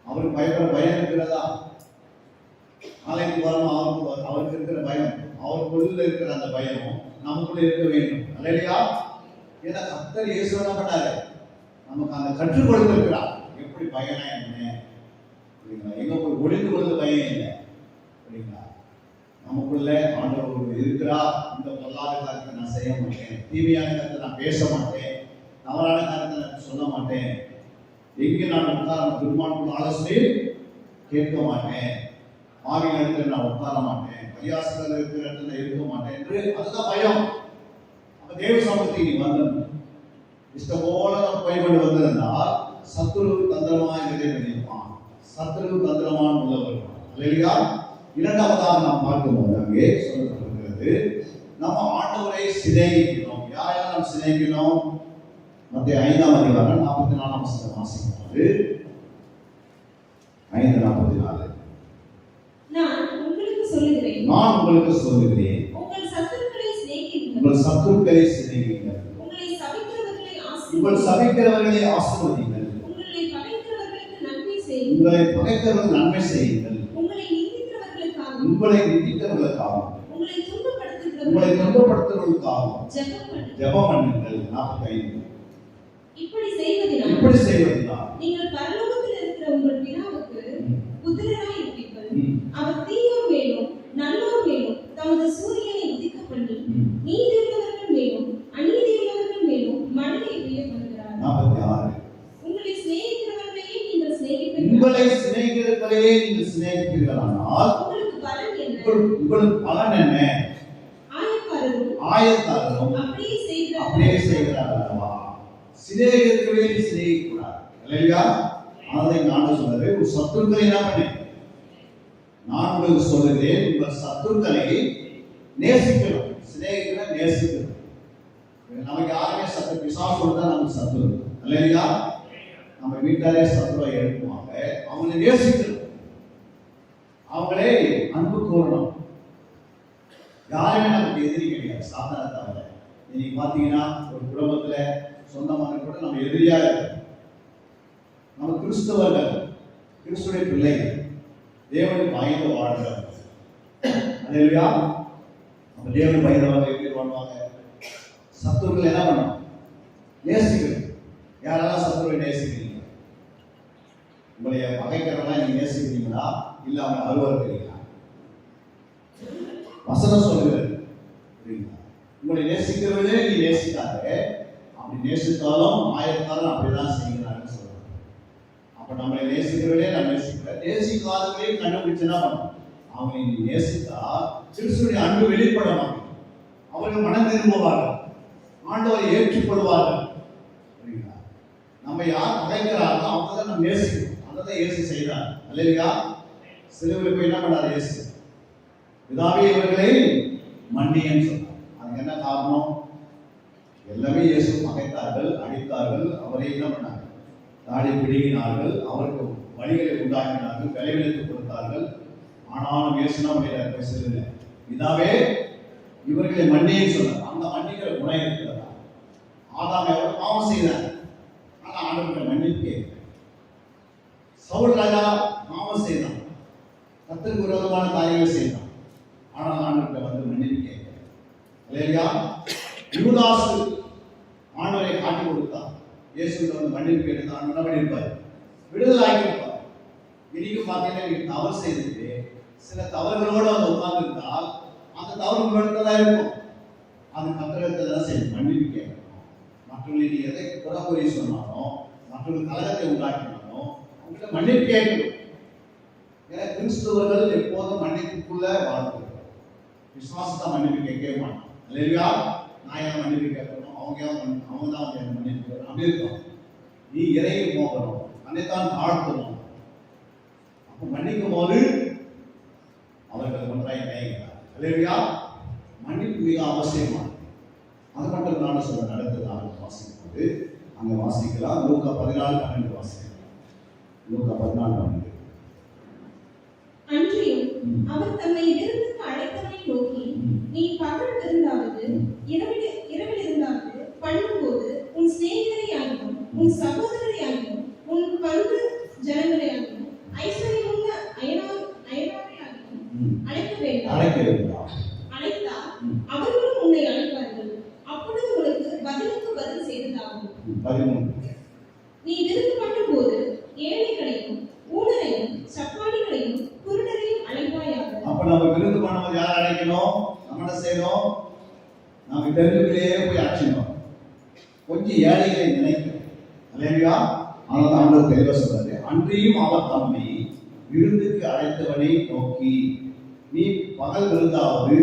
அவருக்கு பயப்படுற பயம் இருக்கிறதா, ஆலயத்துக்கு வரணும் அவருக்கு இருக்கிற பயம், அவருக்குள்ள இருக்கிற அந்த பயம் நமக்குள்ள இருக்க வேண்டும். அல்லேலூயா. ஏன்னா கர்த்தர் இயேசு என்ன பண்ணாரு, நமக்கு அந்த கற்றுக் கொடுத்திருக்கிறார். எப்படி பயனா என்ன, எங்க போய் ஒளிந்து கொள்வது பயம் இல்லை. நமக்குள்ள ஆண்டவர் இருக்கிறார். இந்த பொல்லாத காரியத்தை நான் செய்ய மாட்டேன், தீமையான காரியத்தை நான் பேச மாட்டேன், தவறான காரியத்தை நான் சொல்ல மாட்டேன், எங்கே நான் உட்கார துர்மார்க்க ஆலோசனை கேட்க மாட்டேன், ஆவியின் இடத்துல நான் உட்கார மாட்டேன், பரியாசத்தில் இருக்கிற இடத்துல இருக்க மாட்டேன் என்று அதுதான் பயம். அப்ப தேவ சமூகத்தை நீ வந்து இஷ்டம் போல நம்ம பயன்பட்டு வந்திருந்தால் சத்துரு தந்திரமா இருக்கிறதே நினைப்பான், சத்துரு தந்திரமான உள்ளவர் இல்லையா. இரண்டாவதாக நாம் பார்க்கும்போது அங்கே சொல்லப்பட்டிருக்கிறது, நம்ம ஆண்டவரை சிநேகிக்கிறோம். யாரெல்லாம் நாம் சிநேகிக்கிறோம்? மத்திய 5ஆம் அதிகாரம் 44ஆம் வசனம் வாசிக்கும்போது 5:44 நான் உங்களுக்கு சொல்லுகிறேன், உங்கள் சத்துருக்களை சிநேகியுங்கள், உங்கள் சபிக்கிறவர்களை ஆசீர்வதியுங்கள், உங்களை பகைக்கிறவர்களுக்கு நன்மை செய்யுங்கள், உங்களை நிந்திக்கிறவர்களுக்காகவும் உங்களை துன்பப்படுத்துகிறவர்களுக்காகவும் ஜெபம் பண்ணுங்கள். 45 இப்படி செய்வதினால் நீங்கள் பரலோகத்தில் இருக்கிற உங்கள் பிதாவுக்கு புத்திரராய் இருப்பீர்கள். அவர் தீயோர் மேலும் நல்லோர் மேலும் தமது சூரியனை உதிக்க பண்ணி நீதியுள்ளவர்கள் மேலும் அநீதியுள்ளவர்கள் மேலும் மழையை பெய்ய பண்ணுகிறார். 46 உங்களை சிநேகிக்கிறவர்களையே நீங்கள் சிநேகிப்பீர்களானால் உங்களுக்கு பலன் என்ன? உங்களுக்கு பலன் என்ன? ஆயக்காரரும் அப்படியே செய்கிறார்களா? சிநேகிக்கிறவர்களே சிநேகிக்கூடாது இல்லையா? அதை நான் சொல்றேன், ஒரு சத்துருக்களை என்ன பண்ணேன்? நான் உங்களுக்கு சொல்லுகிறேன், உங்கள் சத்துருக்களை நேசிக்கணும். சிநேகிக்கிற நேசிக்கணும். நமக்கு யாருமே சத்துரு பிசாசு தான் நமக்கு சத்துரு இல்லையா? நம்ம வீட்டாரே சத்துருவை எழுப்புவாங்க, அவங்களை நேசிக்கணும், அவங்களே அன்பு கூறணும். யாருமே நமக்கு எதிரி கிடையாது, சாதாரண தவிர. இன்னைக்கு பார்த்தீங்கன்னா ஒரு குடும்பத்துல சொந்தமான கூட நம்ம எதிரியா இருக்கு. நம்ம கிறிஸ்தவர்கள், கிறிஸ்துடைய பிள்ளைகள், தேவனுக்கு பயந்து வாழ்றவங்க இல்லையா? நம்ம தேவனுக்கு பயந்தவங்க எப்படி வாழ்வாங்க? சத்துருக்கள் என்ன பண்ணணும்? நேசிக்கணும். யாரெல்லாம் சத்துருவை நேசிக்கிறீங்க? உங்களுடைய பகைக்கிறவெல்லாம் நீங்க நேசிக்கிறீங்களா? இல்ல அவங்க அலுவலகிறீங்களா? வசனம் சொல்லுகிறது, உங்களை நேசிக்கிறவர்களே நீ நேசிக்காத, அப்படி நேசித்தாலும் ஆயிரத்தாலும் அப்படிதான் செய்கிறான்னு சொல்றாங்க. அப்ப நம்மளை நேசிக்கிறவர்களே நம்ம நேசிக்காதவர்களையும் கண்டுபிடிச்சுன்னா அவங்க நீ நேசித்தா கிறிஸ்துவின் அன்பு வெளிப்பட மாட்டேன். அவர்கள் மனம் திரும்புவார்கள், ஆண்டவரை ஏற்றுக்கொள்வார்கள். நம்ம யார் பகைக்கிறார்களோ அவங்க தான் நம்ம நேசிக்கணும். அதான் இயேசு செய்தார் அல்லையா? சிலுவையில் போய் என்ன பண்ணார் இயேசு? பிதாவே இவர்களை மன்னியன்னு சொன்னார். அதுக்கு என்ன காரணம்? எல்லாமே இயேசு பகைத்தார்கள், அடித்தார்கள், அவரை என்ன பண்ணாங்க? தாடி பிடுங்கினார்கள், அவருக்கு வழிகளை உண்டாக்கினார்கள், விளைவித்து கொடுத்தார்கள். ஆனாலும் இயேசு என்ன பண்ணினார்? சிலுவையில பிதாவே இவர்களை மன்னியன்னு சொன்னார். அந்த மன்னிக்கிற குணம் இருக்கிறதா? ஆதாம் எவ்வளவு பாவம் செய்தார், ஆனா ஆண்டவர்கிட்ட மன்னிப்பு. சவுல் ராஜா பாவம் செய்தான், கர்த்தருக்கு விரோதமான காரியங்களை செய்தான், ஆனால் ஆண்டவர்கிட்ட வந்து மன்னிப்பு கேட்கிறார் இல்லையா? யூதாஸ் ஆண்டவரை காட்டி கொடுத்தார், இயேசுவிட்ட வந்து மன்னிப்பு கேட்டு ஆண்டவர் என்ன பண்ணியிருப்பார்? விடுதலை ஆக்கியிருப்பார். இன்னைக்கு பார்த்தீங்கன்னா நீங்க தவறு செய்துட்டு சில தவறுகளோடு வந்து உட்கார்ந்துருந்தால் அந்த தவறுகளோடு தான் இருக்கும். அந்த கர்த்தரத்தை தான் செய்யும், மன்னிப்பு கேட்கணும். மற்றவர்களை நீ எதை குறை சொன்னாலும், மற்றவர்கள் கலகத்தை உண்டாக்கினாலும் அவங்கள்ட்ட மன்னிப்பு கேட்கணும். ஏன்னா கிறிஸ்தவர்கள் எப்போதும் மன்னிப்புக்குள்ள வாழ்ந்துருக்கோம். விசுவாசத்தை மன்னிப்பு கேட்கவே மாட்டோம் இல்லையா? நான் ஏன் மன்னிப்பு கேட்கணும், அவங்க தான் வந்து மன்னிப்பு கேட்கணும் அப்படி இருக்கும். நீ இறையை போகணும், தன்னைத்தான் தாழ்த்தணும். அப்போ மன்னிக்கும் போது அவர்கள் ஒன்றாய் இணைகிறார் இல்லையா? மன்னிப்பு மிக அவசியமானது. அது மட்டும் நான் சொல்ல நடந்ததாக வாசிக்கும்போது அங்க வாசிக்கலாம். லூக்கா 14:12 வாசிக்கலாம். லூக்கா 14:12. அன்றியும் அவர் தம்மை விருந்துக்கு அழைத்தவனை நோக்கி, நீ பகல் இருந்தாவது இரவில் இருந்தாவது பண்ணும்போது உன் சிநேகிதரை ஆகியும் உன் சகோதரரை ஆகியும் உன் பங்கு ஜனங்களை ஆகியும் ஐஸ்வர்யமுள்ள அயனாரை ஆகியும் அழைக்க வேண்டாம். அழைத்தால் அவர்களும் உன்னை அழைப்பார்கள், அப்பொழுது உனக்கு பதிலுக்கு பதில் செய்ததாகும். 13. நீ விருந்து பண்ணும்போது ஏழைகளையும் ஊனரையும் சப்பானிகளையும் குருடரையும் அழைப்பாயாக. அப்ப நம்ம விருந்து பண்ணும்போது யார் தெருவிலே போய் அடிச்சிடும். கொஞ்சம் ஏழைகளை நினைக்கிறேன் இல்லையா? ஆனால் ஆண்டவர் தெளிவாக சொல்றாரு, அன்றையும் அவர் தம்மை விருந்துக்கு அழைத்தவனை நோக்கி, நீ பகல் விருந்தாவது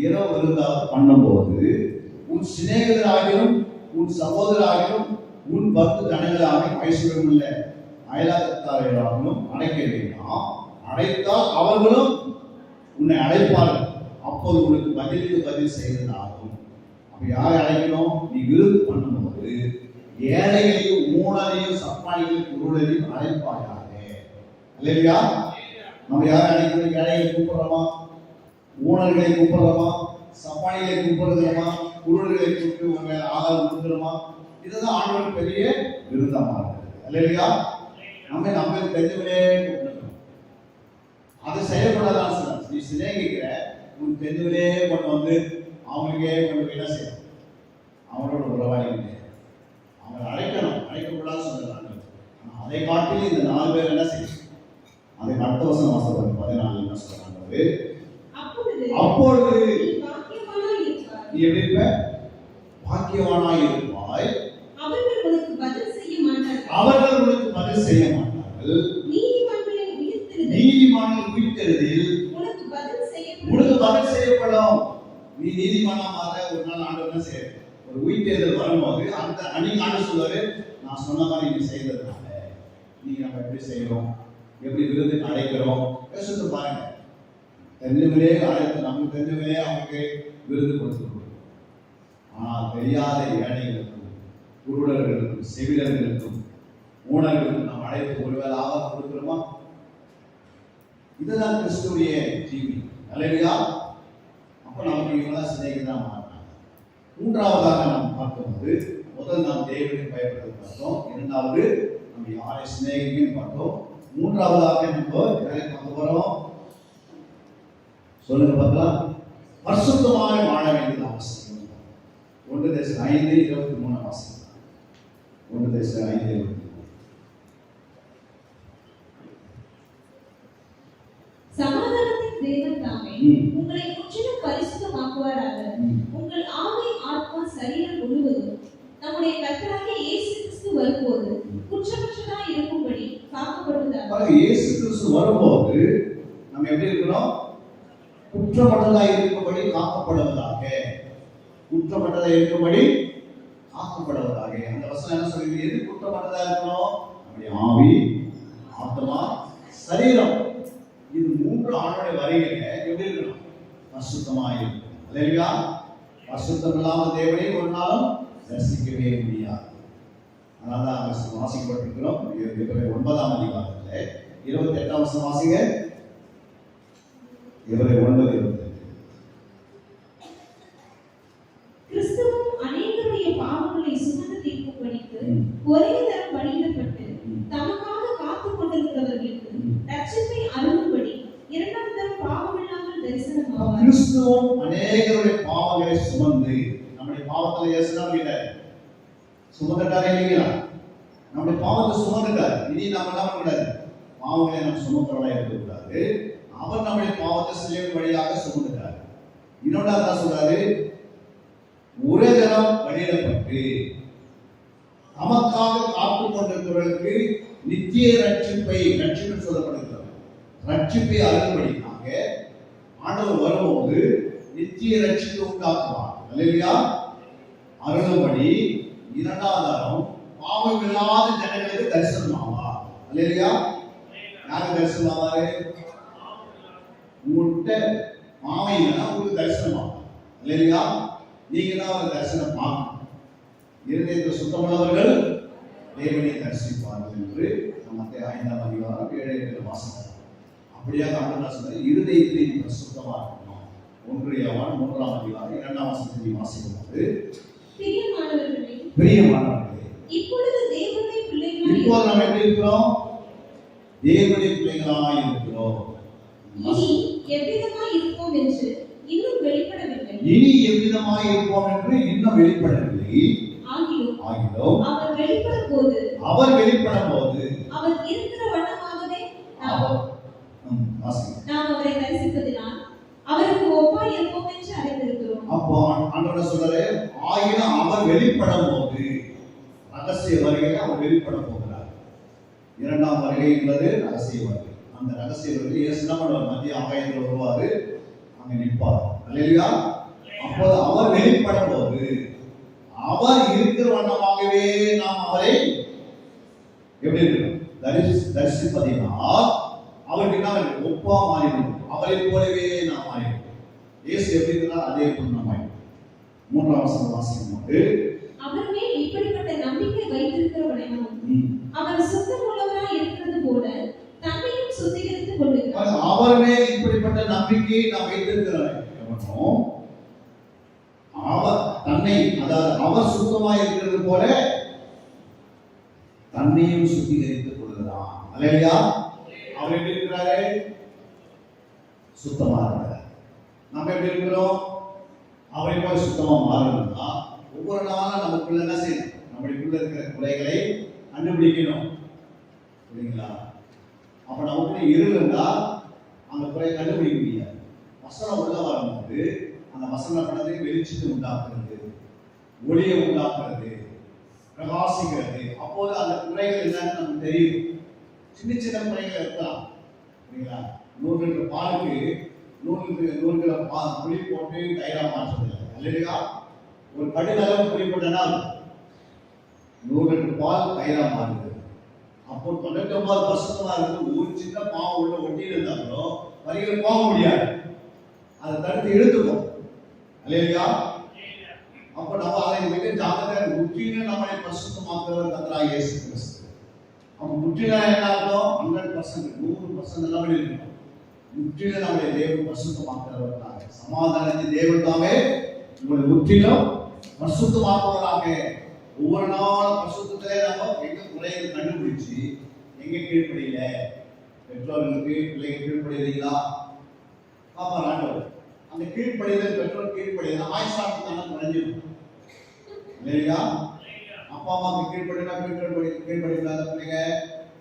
இரவு விருந்தாவது பண்ணும்போது உன் சிநேகிதராகிலும் உன் சகோதராகிலும் உன் பக்து ஜனங்களாக ஐஸ்வர்யம் உள்ள அயலாக்கத்தாராலும் அழைக்க வேண்டாம். அழைத்தால் அவர்களும் உன்னை அழைப்பார்கள், அப்போது உனக்கு பதிலுக்கு பதில் செய்வதாகும். அப்ப யாரை அழைக்கணும்? நீ விருது பண்ணும்போது ஏழைகளையும் மூடரையும் சப்பானிகளையும் குருடரையும் அழைப்பாயாக. இல்லையா? நம்ம யாரை அழைக்கணும்? ஏழைகளை கூப்பிடுறோமா? ஊனர்களை கூப்பிடுறோமா? சப்பானிகளை கூப்பிடுறோமா? குருடர்களை கூப்பிட்டு உங்க ஆதாரம் கொடுக்குறோமா? இதுதான் ஆண்டவருக்கு பெரிய விருந்தமா இருக்குது. இல்லையா? நம்ம தெரிஞ்சவனே கூப்பிடணும். அது செயல்படாதான் சார். நீ சிநேகிக்கிற உன் தெரிஞ்சவனே கொண்டு வந்து அவங்களுக்கே கொண்டு போய் என்ன செய்யணும்? அவங்களோட உறவாடி அவங்களை அழைக்கணும். அழைக்கக்கூடாது சொல்றாங்க. அதை காட்டிலும் இந்த 4 பேர் என்ன செய்யும்? அதை அடுத்த வருஷம் வாசல் 14 என்ன சொல்றாங்க? அப்பொழுது நீ எப்படி இருப்ப? பாக்கியவானாய் இருப்பாய். அவர்கள் உனக்கு பதில் செய்ய மாட்டார்கள். நீதிமான்கள் உயிர்த்தெழுதில் உனக்கு பதில் செய்யப்படும். நீ நீதிமானா மாற ஒரு நாள் ஆண்டவர் என்ன செய்ய? ஒரு உயிர்த்தெழுதல் வரும்போது அந்த அன்னைக்கு ஆண்டு சொல்லுவாரு, நான் சொன்ன மாதிரி நீ செய்ததுனால நீங்க நம்ம எப்படி செய்யறோம், எப்படி விருதுக்கு அழைக்கிறோம் பேசுறது பாருங்க. தெரிஞ்சவங்களே அழைத்து நமக்கு தெரிஞ்சவங்களே அவங்களுக்கு விருது கொடுத்துருக்கோம். ஆனால் தெரியாத ஏழைகளுக்கும் குருடர்களுக்கும் செவிலர்களுக்கும் ஊனர்களுக்கும் நாம் அழைத்து ஒருவேளை ஆதாரம் கொடுக்கிறோமா? இதுதான் கிறிஸ்துவுடைய ஜீவி. அல்லேலூயா. அப்ப நமக்கு இவங்களாம் சிநேகிதராக மாறினாங்க. மூன்றாவதாக நாம் பார்க்கும்போது, முதல் நாம் தேவனுக்கு பயப்படுறது பார்த்தோம். இரண்டாவது நம்ம யாரை சிநேகிக்கும் பார்த்தோம். மூன்றாவதாக நம்ம யாரை பார்க்க போறோம்? சொல்லுங்க பார்க்கலாம். பரிசுத்தமாய் வாழ வேண்டியது அவசியம். 1 Thessalonians 5:23 வாசிக்கலாம். 1 Thessalonians 5:23. சமாதானத்தின் தேவன் தாமே உங்களை முற்றிலும் பரிசுத்தமாக்குவாராக. உங்கள் ஆவி, ஆத்மா, சரீரம் முழுவதும் நம்முடைய கர்த்தராகிய இயேசு கிறிஸ்து வரும்போது குற்றமற்றதாய் இருக்கும்படி காக்கப்படுவதாக. இயேசு கிறிஸ்து வரும்போது நம்ம எப்படி இருக்கணும்? குற்றமற்றதாய் இருக்கும்படி காக்கப்படுவதாக. குற்றமற்றதாய் இருக்கும்படி காக்கப்படுவதாக. அந்த வசனம் என்ன சொல்லுது? எது குற்றமற்றதா இருக்கணும்? நம்முடைய ஆவி, ஆத்மா, சரீரம். இது 3 ஆண்டுடைய வரிகளை எப்படி இருக்கணும்? பரிசுத்தமாய் இருக்கணும். அல்லேலூயா. பரிசுத்தம் இல்லாமல் தேவனை ஒரு நாளும் தரிசிக்கவே முடியாது. அதனால தான் வாசிக்கப்பட்டிருக்கிறோம். 9ஆம் அதிகாரத்தில் 28ஆம் வசனம் வாசிங்க. 9:28. கிறிஸ்துவும் அநேகருடைய பாவங்களை சுமந்து தீர்க்கும்படிக்கு ஒரே தரம் பலியிடப்பட்டு தமக்காக காத்துக் கொண்டிருக்கிறவர்களுக்கு ரட்சிப்பை அருளும்படி 2ஆம் தரம் பாவமில்லாமல் தரிசனமாவார். கிறிஸ்துவும் அநேகருடைய பாவங்களை சுமந்து, நம்முடைய பாவத்தை இயேசுதான் இல்லை சுமந்துட்டாரே இல்லைங்களா? நம்முடைய பாவத்தை சுமந்துட்டார். இனி நாம என்ன பண்ணக்கூடாது? பாவங்களை நம்ம சுமக்கிறவர்களாக இருக்கக்கூடாது. அவர் நம்முடைய பாவத்தை சிலுவையின் வழியாக சுமந்துட்டார். இன்னொன்று தான் சொல்றாரு, ஒரே தரம் பலியிடப்பட்டு நமக்காக காத்துக் கொண்டிருக்கிறவர்களுக்கு நித்திய ரட்சிப்பு சொல்லப்படுகிறது. ரட்சிப்பை அருள்படிக்காக ஆண்டவர் வரும்போது நித்திய ரட்சிப்பு உண்டாக்குவார். அல்லேலூயா. அருள்படி 2ஆம் தரம் பாவம் இல்லாத ஜனங்களுக்கு தரிசனமாவார். அல்லேலூயா. யாருக்கு தரிசனமாவாரு? உங்கள்கிட்ட பாவம் இல்லைன்னா உங்களுக்கு தரிசனமாவார். அல்லேலூயா. நீங்க தான் ஒரு தரிசனம் பார்க்கணும். இருதயத்தில் சுத்தமுள்ளவர்கள் தேவனை தரிசிப்பார்கள் என்று மத்தேயு 5ஆம் அதிகாரம் 7-8 வாசிக்கிறோம். அப்படியே ஆண்டவர் சொன்னார், இருதயத்தில் சுத்தமா இருக்கணும். 1 யோவான் 3ஆம் அதிகாரம் 2ஆம் வசனத்தை வாசிக்கும்போது, பிரியமானவர்களே, இப்பொழுது தேவனுடைய பிள்ளைகளாய் இப்போது நாம் எப்படி இருக்கிறோம்? தேவனுடைய பிள்ளைகளாய் இருக்கிறோம். இனி எவ்விதமாய் இருப்போம் என்று இன்னும் வெளிப்படவில்லை. ஆகிலும் அவர் வெளிப்படும் போது அவர் இருக்கிற வண்ணமாகவே நாம் அவரை தரிசிப்பதினால் அவருக்கு ஒப்பாய் இருப்போம் என்று அறிந்திருக்கிறோம். அப்போ ஆண்டவர் சொல்றாரு, வெளிப்படும் போது ரகசிய வருகையில் அவர் வெளிப்பட போகிறார். இரண்டாம் வருகை என்பது ரகசிய வருகை. அந்த ரகசிய வருகை இயேசு என்ன பண்ணுவார்? மத்திய ஆகாயத்தில் வருவாரு, அங்க நிற்பார். அல்லேலூயா. அப்போது அவர் வெளிப்படும் போது அவர் இருக்கிற வண்ணமாகவே நாம் அவரை எப்படி இருக்கிறோம் தரிசிப்பதினால் அவருக்கு என்ன ஒப்பா மாறிடும். அவரை போலவே நாம் மாறிடும். இயேசு எப்படி இருக்கிறார் அதே போல் நாம் மாறிடும். மூன்றாம் வசனம் வாசிக்கும் போது அவர் மேல் இப்படிப்பட்ட நம்பிக்கை வைத்திருக்கிறவனையும் அவர் சுத்தம் உள்ளவராய் இருக்கிறது போல தன்னையும் சுத்திகரித்துக் கொள்ளுகிறார். அவர் மேல் இப்படிப்பட்ட நம்பிக்கையை நாம் வைத்திருக்கிறோம். அவர் தன்னை, அதாவது அவர் சுத்தமாய் இருக்கிறது போல தன்னையும் சுத்திகரித்துக் கொள்கிறார். அல்லேலூயா. அவர் எப்படி இருக்கிறாரு? சுத்தமா இருக்கிறார். நம்ம எப்படி இருக்கிறோம்? அவரை போல சுத்தமா மாறணும்னா ஒவ்வொரு நாளும் நமக்குள்ள என்ன செய்யணும்? நம்மளுக்குள்ள இருக்கிற குறைகளை கண்டுபிடிக்கணும். புரியுங்களா? அப்ப நமக்குள்ள இருளுன்னா அந்த குறையை கண்டுபிடிக்க முடியாது. வசனம் உள்ள வரும்போது அந்த வசன படத்தை வெளிச்சத்தை உண்டாக்குறது, ஒளியை உண்டாக்குறது, பிரகாசிக்கிறது. அப்போது அந்த குறைகள் என்னன்னு நமக்கு தெரியும். சின்ன சின்ன குறைகள் இருக்கலாம். புரியுங்களா? 100 லிட்டர் பாலுக்கு 100 கிலோ புளி போட்டு தயிரா மாற்றுறது. அல்லேலூயா. ஒரு கடுகளவு புளி போட்டனா 100 லிட்டர் பால் தயிரா மாறுது. அப்போ 99% இருக்கு. ஒரு சின்ன பாவம் உள்ள ஒட்டி இருந்தாலும் வரிகள் போக முடியாது. அதை தடுத்து இழுத்துக்கும். அல்லேலூயா. அப்ப நம்ம அதை மிக ஜாக்கிரதையா முற்றிலும் நம்மளை பரிசுத்தமாக்குறவர் கர்த்தராகிய இயேசு கிறிஸ்து. அப்ப முற்றிலும் என்ன அர்த்தம்? 100% 100% எல்லாம் இருக்கணும். முற்றிலும் நம்மளை தேவன் பரிசுத்தமாக்குறவராக, சமாதானத்தின் தேவன் தாமே உங்களை முற்றிலும் பரிசுத்தமாக்குவராக. ஒவ்வொரு நாளும் பரிசுத்தத்திலே நம்ம எங்க குறையை கண்டுபிடிச்சு எங்க கீழ்ப்படியில பெற்றோர்களுக்கு பிள்ளைங்க கீழ்ப்படியீங்களா? பாப்பா ஆண்டவர் அந்த கீழ்ப்படிதல், பெற்றோர் கீழ்ப்படிதல் ஆயுஷ்காலத்துக்கான குறைஞ்சிடும். இல்லையா? அப்பா அம்மாவுக்கு கீழ்ப்படினா கீழ்ப்படிக்காத பிள்ளைங்க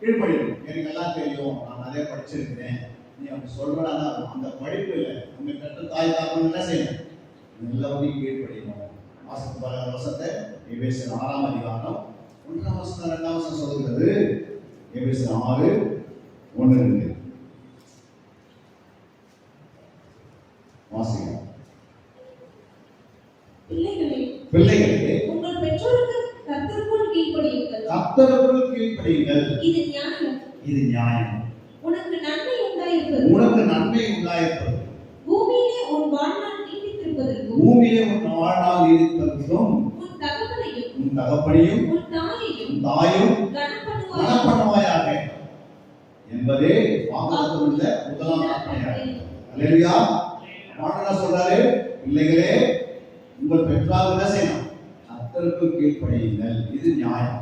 கீழ்ப்படிடும். எனக்கு எல்லாம் தெரியும், நான் நிறைய படிச்சிருக்கிறேன், நீ அப்படி சொல்றா அந்த படிப்பு இல்லை. உங்க பெற்ற தாய் தாப்பன் என்ன செய்யணும்? எல்லாத்தையும் கீழ்ப்படியணும். வசத்தை எபேசியர் 6ஆம் அதிகாரம் 1ஆம் வசனம் 2ஆம் வசனம் சொல்கிறது. எபேசியர் 6:1-2 வாசிங்க. பிள்ளைகளே உங்கள் பெற்றோருக்கு கர்த்தருக்குள் கீழ்ப்படியுங்கள். கர்த்தருக்குள் கீழ்ப்படியுங்கள். இது நியாயம். இது நியாயம். உனக்கு நன்மை உண்டாயிருப்பது. உனக்கு நன்மை உண்டாயிருப்பது. பூமியிலே உன் வாழ்நாள் நீடித்திருப்பதற்கும். பூமியிலே உன் வாழ்நாள் நீடித்திருப்பதற்கும். உன் தகப்பனையும். உன் தகப்பனையும். உன் தாயையும். தாயும் கனப்படுவாயாக என்பதே வாக்குத்தத்தமுள்ள முதலாம் கட்டளையாகும். அல்லேலூயா. ஆண்டவர் சொல்றாரு, பிள்ளைகளே உங்கள் பெற்றோருக்கு என்ன செய்யணும்? கர்த்தருக்கு கீழ்ப்படியுங்கள். இது நியாயம்.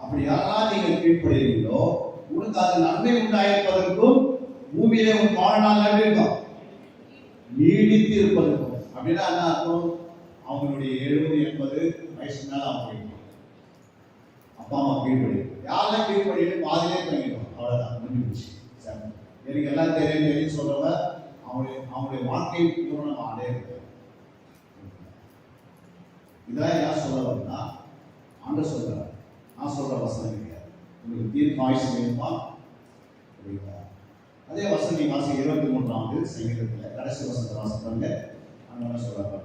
அப்படி யாரெல்லாம் நீங்கள் கீழ்ப்படிகிறீங்களோ உனக்கு அது நன்மை உண்டாயிருப்பதற்கும் பூமியிலே உன் வாழ்நாள் இருக்கும் நீடித்து இருப்பதற்கும். அப்படின்னா என்ன அர்த்தம்? அவங்களுடைய 70-80 வயசு மேல அவங்க அப்பா அம்மா கீழ்ப்படி, யாரெல்லாம் கீழ்ப்படிட்டு பாதிலே தங்கிடும். அவ்வளவுதான், முடிஞ்சு. எனக்கு எல்லாம் தெரியும் சொல்றவங்க அவங்களுடைய வாழ்க்கை பூரணம் அடையிறது. இதெல்லாம் யார் சொல்ல வருதுன்னா ஆண்டவர் சொல்றார். நான் சொல்ற வசனம் கிடையாது. உங்களுக்கு தீர்க்க ஆயுசு வேணுமா? அதே வசனம் நீ வாசி 23ஆவது சங்கீதத்தில் கடைசி வசனத்தை வாசிப்பாங்க. அண்ணன் சொல்றாங்க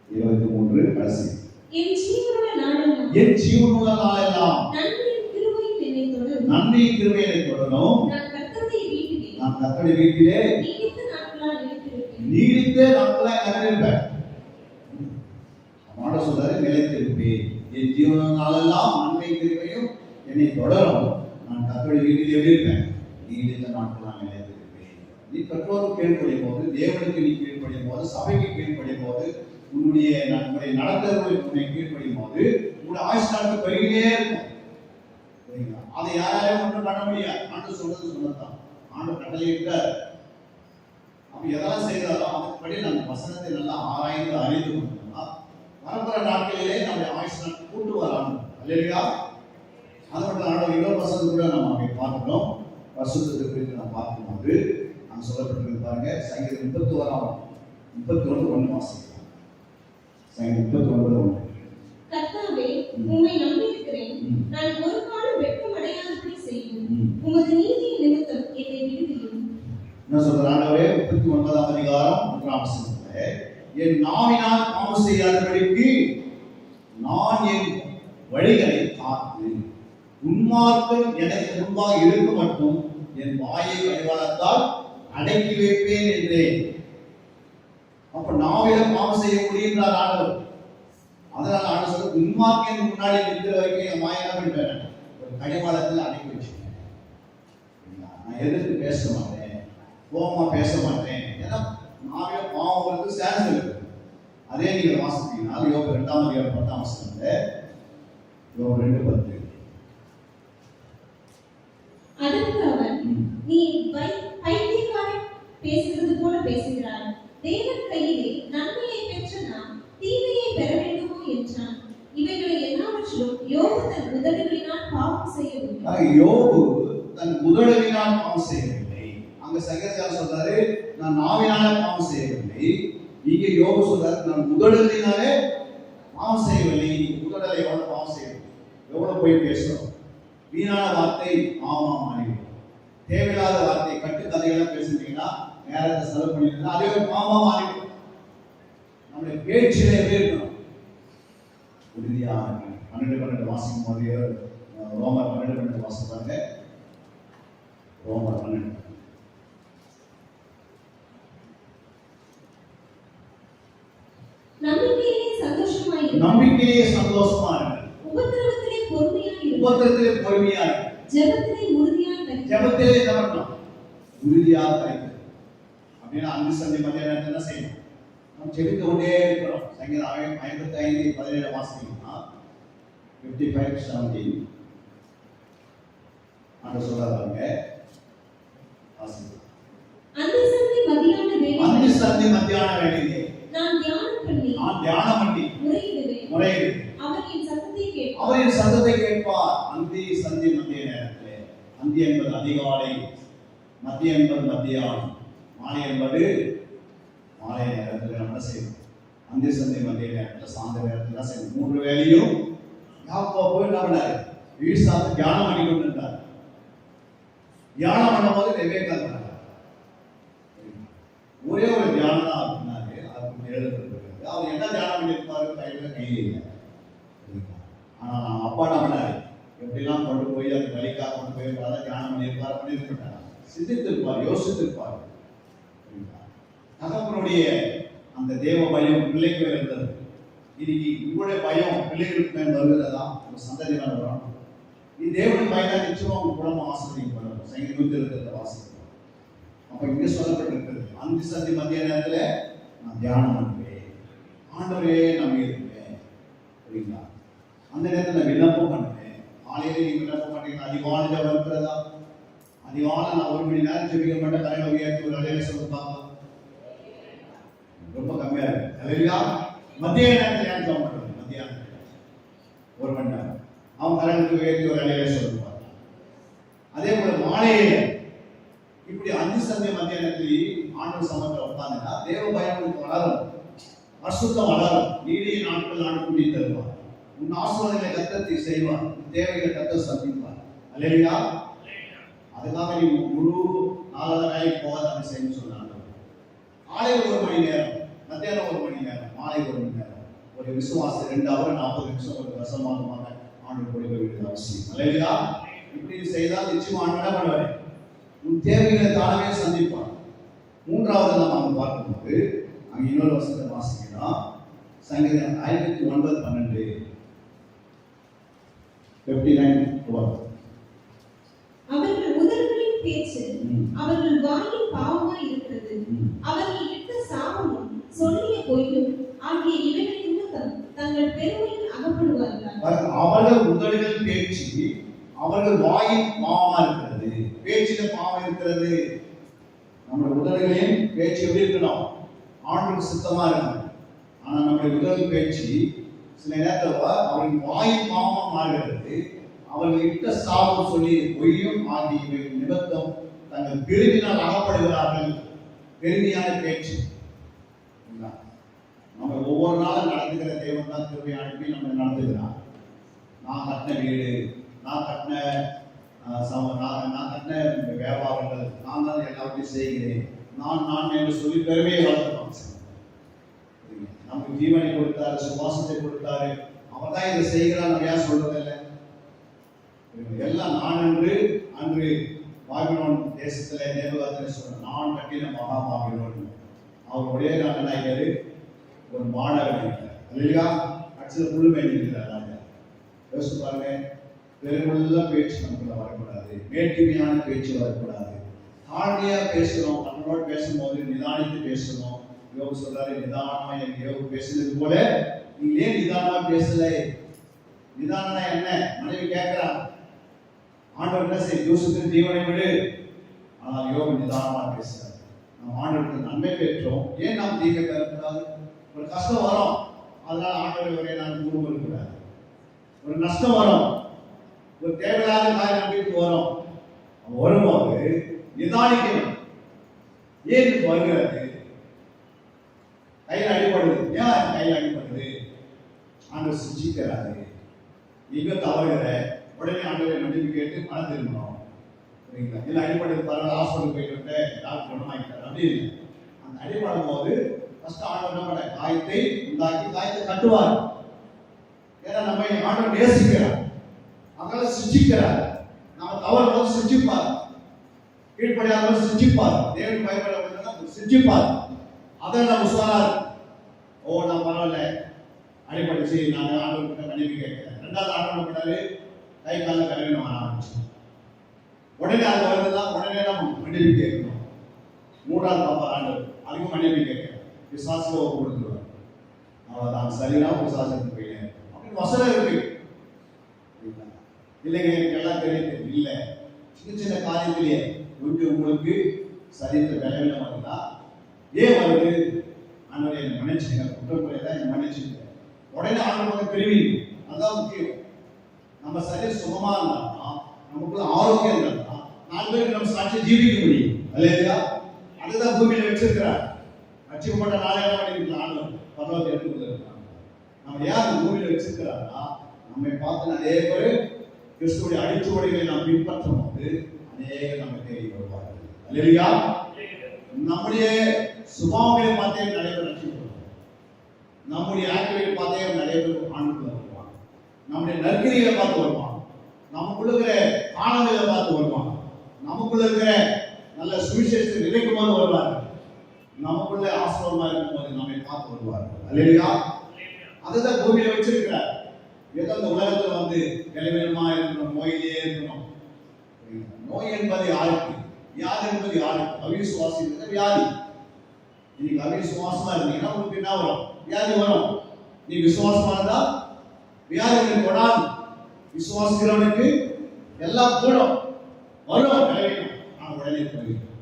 23 கடைசி. என் ஜீவனுள்ள நாளெல்லாம் நன்மையின் கிருபை என்னை தொடரும். நான் கர்த்தருடைய வீட்டிலே நீடித்த நாட்களாய் நிலைத்திருப்பேன். ஆண்டவர் சொல்றாரு, நிலைத்திருப்பேன். என் ஜீவனுள்ள நாளெல்லாம் நன்மை கிருபையும் என்னை தொடரும். நான் கர்த்தருடைய வீட்டில் எப்படி இருப்பேன்? நீடித்த நாட்களாக நிலைத்திருப்பேன். நீ பெற்றோருக்கு கீழ்ப்படியும் போது, தேவனுக்கு நீ கீழ்ப்படியும் போது, சபைக்கு கீழ்ப்படியும் போது, உன்னுடைய நடத்தவர்களுக்கு உன்னை கீழ்ப்படியும் போது உன்னுடைய ஆயுஷ் நாட்கள் பெருகிலே இருக்கும். அதை யாராலையும் ஒன்றும் பண்ண முடியாது. ஆண்டு சொல்றது சொன்னதான். ஆண்டு கட்டளையிட்டார். அப்ப எதெல்லாம் செய்தாலும் அதுபடி நம்ம வசனத்தை நல்லா ஆராய்ந்து அறிந்து கொண்டோம்னா வரப்போற நாட்களிலே நம்முடைய ஆயுஷ் நாட்கள் கூட்டு வராங்க. அல்லேலூயா. அது மட்டும் ஆண்டு இன்னொரு வசனம் கூட நம்ம அங்கே பார்க்கிறோம். பரிசுத்தத்தை குறித்து நம்ம பார்க்கும்போது அங்கே சொல்லப்பட்டிருக்கு பாருங்க. சங்கீதம் 31 வாசிக்கலாம். சங்கீதம் 31:1. உம்மை நம்பியிருக்கிறேன். நான் ஒரு காலம் வெட்கம் அடையாதபடி செய்யும். உமது நீதியின் நிமித்தம் என்னை விடுவியும். என்ன சொல்ற ஆண்டவரே? 39ஆம் அதிகாரம் 1ஆம் வசனத்திலே, என் நாவினால் பாவம் செய்யாதபடிக்கு நான் என் வழிகளை காத்து உன்மார்க்கம் எனக்கு முன்பாக இருக்க மட்டும் என் வாயை கடிவாளத்தால் அடக்கி வைப்பேன் என்றேன். அப்ப நாவில பாவம் செய்ய முடியுன்றார் ஆண்டவர். அதனால ஆண்டவர் சொல்ற, உன்மார்க்கம் முன்னாடி நிற்கிற வரைக்கும் என் வாயை என்ன பண்ணிட்டேன்? ஒரு கடிவாளத்தில் அடக்கி வச்சுட்டேன். நான் எதிர்த்து பேச மாட்டேன், கோபமா பேச மாட்டேன். ஏன்னா நாவில பாவம் வந்து சான்ஸ் இருக்கு. அதே நீங்க வாசிப்பீங்கன்னா யோபு 2ஆம் அதிகாரம் 10ஆம் வசனத்துல, யோபு 2:10, அதற்கு அவன், நீ பைத்தியக்காரன் பேசுகிறது போல பேசுகிறாய். தேவன் கையிலே நன்மையை பெற்ற நாம் தீமையை பெற வேண்டுமோ என்றான். இவைகளை எல்லாவற்றிலும் யோபு தன் உதடுகளினால் பாவம் செய்யவில்லை. யோபு தன் உதடுகளினால் பாவம் செய்யவில்லை. அங்க சங்கீதக்காரர் சொல்றாரு, நான் நாவினால பாவம் செய்யவில்லை. இங்க யோபு சொல்றாரு, நான் உதடுகளினாலே பாவம் செய்யவில்லை. உதடலை எவ்வளவு பாவம் செய்யவில்லை, எவ்வளவு போய் பேசுறோம். வீணான வார்த்தை பாவமா மாறிடும். தேவையில்லாத வார்த்தை கட்டுக்கதையெல்லாம் பேசுனீங்கன்னா, நேரத்தை செலவு பண்ணிருந்தா அதே ஒரு பாவமா மாறிடும். நம்முடைய பேச்சிலே எப்படி இருக்கணும்? உறுதியா 12 வாசிக்கும் போது ரோமர் 12 வாசிப்பாங்க. ரோமர் 12, நம்பிக்கையிலே சந்தோஷமாயிரு. நம்பிக்கையிலே சந்தோஷமா இருக்கு. உபத்திரவத்திலே பொறுமையாயிரு. உபத்திரத்திலே பொறுமையா இருக்கு. ஜெபத்திலே உறுதியாய் இரு. ஜெபத்திலே தவறணும். உறுதியாக இருக்கு. அப்படின்னா அந்த சந்தி மத்தியான என்ன செய்யணும்? நம்ம ஜெபித்து கொண்டே இருக்கிறோம். சங்கீதம் 55:17 வாசித்தீங்கன்னா 55:17 அந்த சொல்றாங்க. அந்த சந்தி மத்தியான வேளையிலே நான் தியானம் பண்ணி முறையிடுவேன். அவரின் சத்தத்தை கேட்பார். அந்தி சந்தி மத்திய நேரத்திலே, அந்தி என்பது அதிகாலை, மத்திய என்பது மத்தியானம், மாலை என்பது மாலை நேரத்தில் நம்ம செய்வோம். அந்தி சந்தி மத்திய நேரத்தில், சாயந்தர நேரத்தில் தான் செய்வோம். 3 வேளையும் யாக்கோபு என்ன பண்ணாரு? ஈசாக்கு தியானம் பண்ணி கொண்டு இருந்தார். தியானம் பண்ணும்போது விவேகம் பண்ணார். ஒரே ஒரு தியானம் தான் அப்படின்னாரு. அதுக்கு எழுதப்பட்டிருக்கிறது. அவர் என்ன தியானம் பண்ணியிருப்பாரு? கையில இல்லை. ஆனா அப்பா என்ன பண்ணாரு? எப்படிலாம் கொண்டு போய் அந்த வழிக்காக கொண்டு போய் தியானம் பண்ணியிருப்பார், பண்ணியிருக்காரு. சிந்தித்திருப்பார், யோசித்திருப்பார். தகப்பனுடைய அந்த தேவ பயம் பிள்ளைக்கு இருந்தது. இன்னைக்கு இவருடைய பயம் பிள்ளைகளுக்கு மேல் வருகிறதா? அந்த சந்ததி மேல வரும். இது தேவனுடைய பயம் நிச்சயமா உங்க குடும்பம் ஆசிரியப்படும். சங்கீதம் 120 வாசிக்கிறோம். அப்ப இங்க சொல்லப்பட்டிருக்கிறது, அந்த சந்தி மத்திய நேரத்துல நான் தியானம் பண்ணுவேன், ஆண்டவரே நம்பி இருப்பேன். புரியுங்களா? அந்த நேரத்தில் நான் விண்ணப்பம் பண்ணுவேன். காலையில நீங்க விண்ணப்பம் பண்ணீங்கன்னா அதிகாலை ஜெபம் இருக்கிறதா? அதிகாலை நான் 1 மணி நேரம் ஜெபிக்க மாட்டேன். தலையில உயர்த்தி ஒரு அலையில சொல்ல பார்க்கலாம், ரொம்ப கம்மியா இருக்கு. அல்லேலூயா. மத்திய நேரத்தில் ஏன் ஜெபம் பண்றது? மத்தியானம் 1 மணி நேரம் அவன் தலையில உயர்த்தி ஒரு அலையில சொல்லுவார். அதே போல மாலையில இப்படி 5 சந்தை மத்திய நேரத்தில் ஆண்டவர் சமூகத்தில் உட்கார்ந்தா தேவ பயம் வளரும், பரிசுத்தம் வளரும். நீடிய நாட்கள் ஆண்டு தருவார். உன் ஆசீர்வாதங்களை கர்த்தர் செய்வார். தேவைகளை கர்த்தர் சந்திப்பார். அல்லேலூயா. அதுக்காக நீ முழு நாளாக போகாத அந்த செய்யணும் சொன்னாங்க. காலையில் 1 மணி நேரம், மத்தியானம் 1 மணி நேரம், மாலை 1 மணி நேரம், ஒரு விசுவாசம் 2 hour 40 நிமிஷம் ஒரு ரசமாகமாக ஆண்டு கொடுக்க வேண்டியது அவசியம். அல்லேலூயா. இப்படி செய்தால் நிச்சயமா ஆண்டு என்ன பண்ணுவாரு? உன் தேவைகளை தானவே சந்திப்பார். 3வது நம்ம அங்க பார்க்கும்போது அங்க இன்னொரு வசனத்தை வாசிக்கலாம். சங்கீதம் 59:12 59:12 அவர்கள் உதடுகளின் பேச்சு அவர்கள் வாயின் பாவமாய் இருக்கிறது. அவர்கள் இட்ட சாபமும் சொல்லிய பொய்யும் ஆகிய இவைகளின் நிமித்தம் தங்கள் பெருமையில் அகப்படுவார்கள். அவர்கள் உதடுகள் பேச்சு அவர்கள் வாயின் பாவமா இருக்கிறது. பேச்சில பாவம் இருக்கிறது. நம்முடைய உதடுகளின் பேச்சு எப்படி இருக்கணும்? ஆண்டுக்கு சுத்தமா இருக்கணும். ஆனா நம்முடைய உடல் பேச்சு சில நேரத்தில் அவரின் வாயின் பாவமா மாறுகிறது. அவர்கள் இட்ட சாபம் சொல்லி பொய்யும் ஆகிய நிமித்தம் தங்கள் பெருமையினால் அகப்படுகிறார்கள். பெருமையான பேச்சு. நம்ம ஒவ்வொரு நாளும் நடந்துகிற தேவன் தான் திரும்பி அனுப்பி நம்ம நடத்துகிறார். நான் கட்டின வீடு, நான் கட்டின நான் கட்டின வியாபாரங்கள், நான் தான் எல்லாத்தையும் செய்கிறேன், நான் என்று சொல்லி பெருமையை வளர்த்துப்பாங்க. நமக்கு ஜீவனை கொடுத்தாரு, சுவாசத்தை கொடுத்தாரு, அவன் தான் இதை செய்கிறான், நம்ம ஏன் சொல்றதில்லை? எல்லாம் நான் அன்று பாபிலோன் தேசத்துல நேபுகாத்நேச்சரை சொன்ன நான் கட்டின மகா பாபிலோன். அவருடைய நாயகர் ஒரு மாணவன் இல்லையா, அச்சல முழுமை இருக்கிறார். யோசிச்சு பாருங்க, பெருமுள்ள பேச்சு நமக்குள்ள வரக்கூடாது, மேட்டிமையான பேச்சு வரக்கூடாது, தாழ்மையா பேசணும். நம்மளோட பேசும்போது நிதானித்து பேசணும். யோகு சொல்றாரு, நிதானமா என் யோகு பேசுனது போல நீ ஏன் நிதானமா பேசல? நிதானம்னா என்ன? மனைவி கேட்கிறான், ஆண்டவர் என்ன செய்ய, யோசுக்கு ஜீவனை விடு. ஆனால் யோகு நிதானமா பேசுறாரு. நாம் ஆண்டவருக்கு நன்மை பெற்றோம், ஏன் நாம் தீர்க்க பெறக்கூடாது? ஒரு கஷ்டம் வரும், அதனால ஆண்டவர் வரைய நான் கூறுவக்கூடாது. ஒரு நஷ்டம் வரும், ஒரு தேவையில்லாத காரியம் வீட்டுக்கு வரும், வரும்போது நிதானிக்கணும். ஏன் வருகிறது? கையில் அடிபடுது, ஏன் கையில் அடிபடுது? ஆண்டவர் சிச்சிக்கிறாரு. நீங்க தவறுகிற உடனே ஆண்டவரை மன்னிப்பு கேட்டு பணம் திரும்பணும். சரிங்களா? இல்லை அடிபடுது, பரவாயில்ல, ஹாஸ்பிட்டல் போயிட்டு விட்டேன், டாக்டர் குணமாக்கிட்டார் அப்படி இல்லை. அந்த அடிபடும் போது ஃபர்ஸ்ட் ஆண்டவர் என்ன பண்ண, காயத்தை உண்டாக்கி காயத்தை கட்டுவார். ஏன்னா நம்ம ஆண்டவர் நேசிக்கிறார், அதனால சிச்சிக்கிறார். நம்ம தவறு போது சிச்சிப்பார், கீழ்ப்படியாத சிச்சிப்பார், தேவன் பயப்பட சிச்சிப்பார். அதை நம்ம சொன்னார், ஓ நான் பரவாயில்ல அடிப்படைச்சு நான் ஆண்டவர்கிட்ட மன்னிப்பு கேட்கிறேன். ரெண்டாவது ஆண்டவர் பண்ணாரு, கை கால கழுவின ஆரம்பிச்சு உடனே அது வருதுதான், உடனே நம்ம மன்னிப்பு கேட்கணும். மூன்றாவது பாப்பா ஆண்டவர், அதுக்கும் மன்னிப்பு கேட்கிறேன், விசுவாசத்தை ஒப்பு கொடுத்துருவார். அவன் சரியான விசுவாசத்துக்கு போயிட்டேன் அப்படின்னு வசனம் இருக்கு. இல்லைங்க எனக்கு எல்லாம் தெரியுது, இல்லை சின்ன சின்ன காரியத்திலேயே கொஞ்சம் உங்களுக்கு சரீரத்தை விளைவில வருதா? ஏன் வருது? ஆண்டவரை என்னை மன்னிச்சுங்க, குற்றமுறை தான் என்னை மன்னிச்சுங்க. உடனே ஆண்டவரை பிரிவி, அதுதான் முக்கியம். நம்ம சரீரம் சுகமா இருந்தா, நமக்குள்ள ஆரோக்கியம் இருந்தா, 4 பேருக்கு நம்ம சாட்சியை ஜீவிக்க முடியும். இல்லையா? அதுதான் பூமியில வச்சிருக்கிறார். ரட்சிக்கப்பட்ட நாளே என்ன பண்ணிருக்கலாம்? ஆண்டவர் பரலோகத்தை எடுத்துக்கொண்டிருக்கிறாங்க. நம்ம யார் பூமியில வச்சிருக்கிறாரா? நம்மை பார்த்து நிறைய பேர் கிறிஸ்துவுடைய அடிச்சுவடிகளை நாம் பின்பற்றும் போது அநேக நம்ம தேடி வருவார்கள். அல்லேலூயா. நம்முடைய சுபாவங்களை பார்த்தே நிறைய பேர் ரட்சிக்கப்படுவாங்க. நம்முடைய ஆக்டிவிட்டி பார்த்தே நிறைய பேர் ஆண்டுக்குள்ள வருவாங்க. நம்முடைய நற்கிரிகளை பார்த்து வருவாங்க. நமக்குள்ள இருக்கிற ஆனந்தங்களை பார்த்து வருவாங்க. நமக்குள்ள இருக்கிற நல்ல சுவிசேஷத்தை நினைக்கும் போது வருவார்கள். நமக்குள்ள ஆசீர்வாதமா இருக்கும் போது நம்மை பார்த்து வருவார்கள். அல்லேலூயா. அதுதான் பூமியில வச்சிருக்கிறார். ஏதோ இந்த உலகத்துல வந்து நிலைமையமா இருக்கணும், நோயிலே இருக்கணும். நோய் என்பது யாருக்கு? வியாதி என்பது யாருக்கு? அவிசுவாசி வியாதி. நீங்க அவிசுவாசமா இருந்தீங்கன்னா உங்களுக்கு என்ன வரும்? வியாதி வரும். நீ விசுவாசமா இருந்தா வியாதி கொடாது. விசுவாசிக்கிறவனுக்கு எல்லாம் கூடும், வரும், விளைவிக்கும். நான் உடனே போயிருக்கேன்,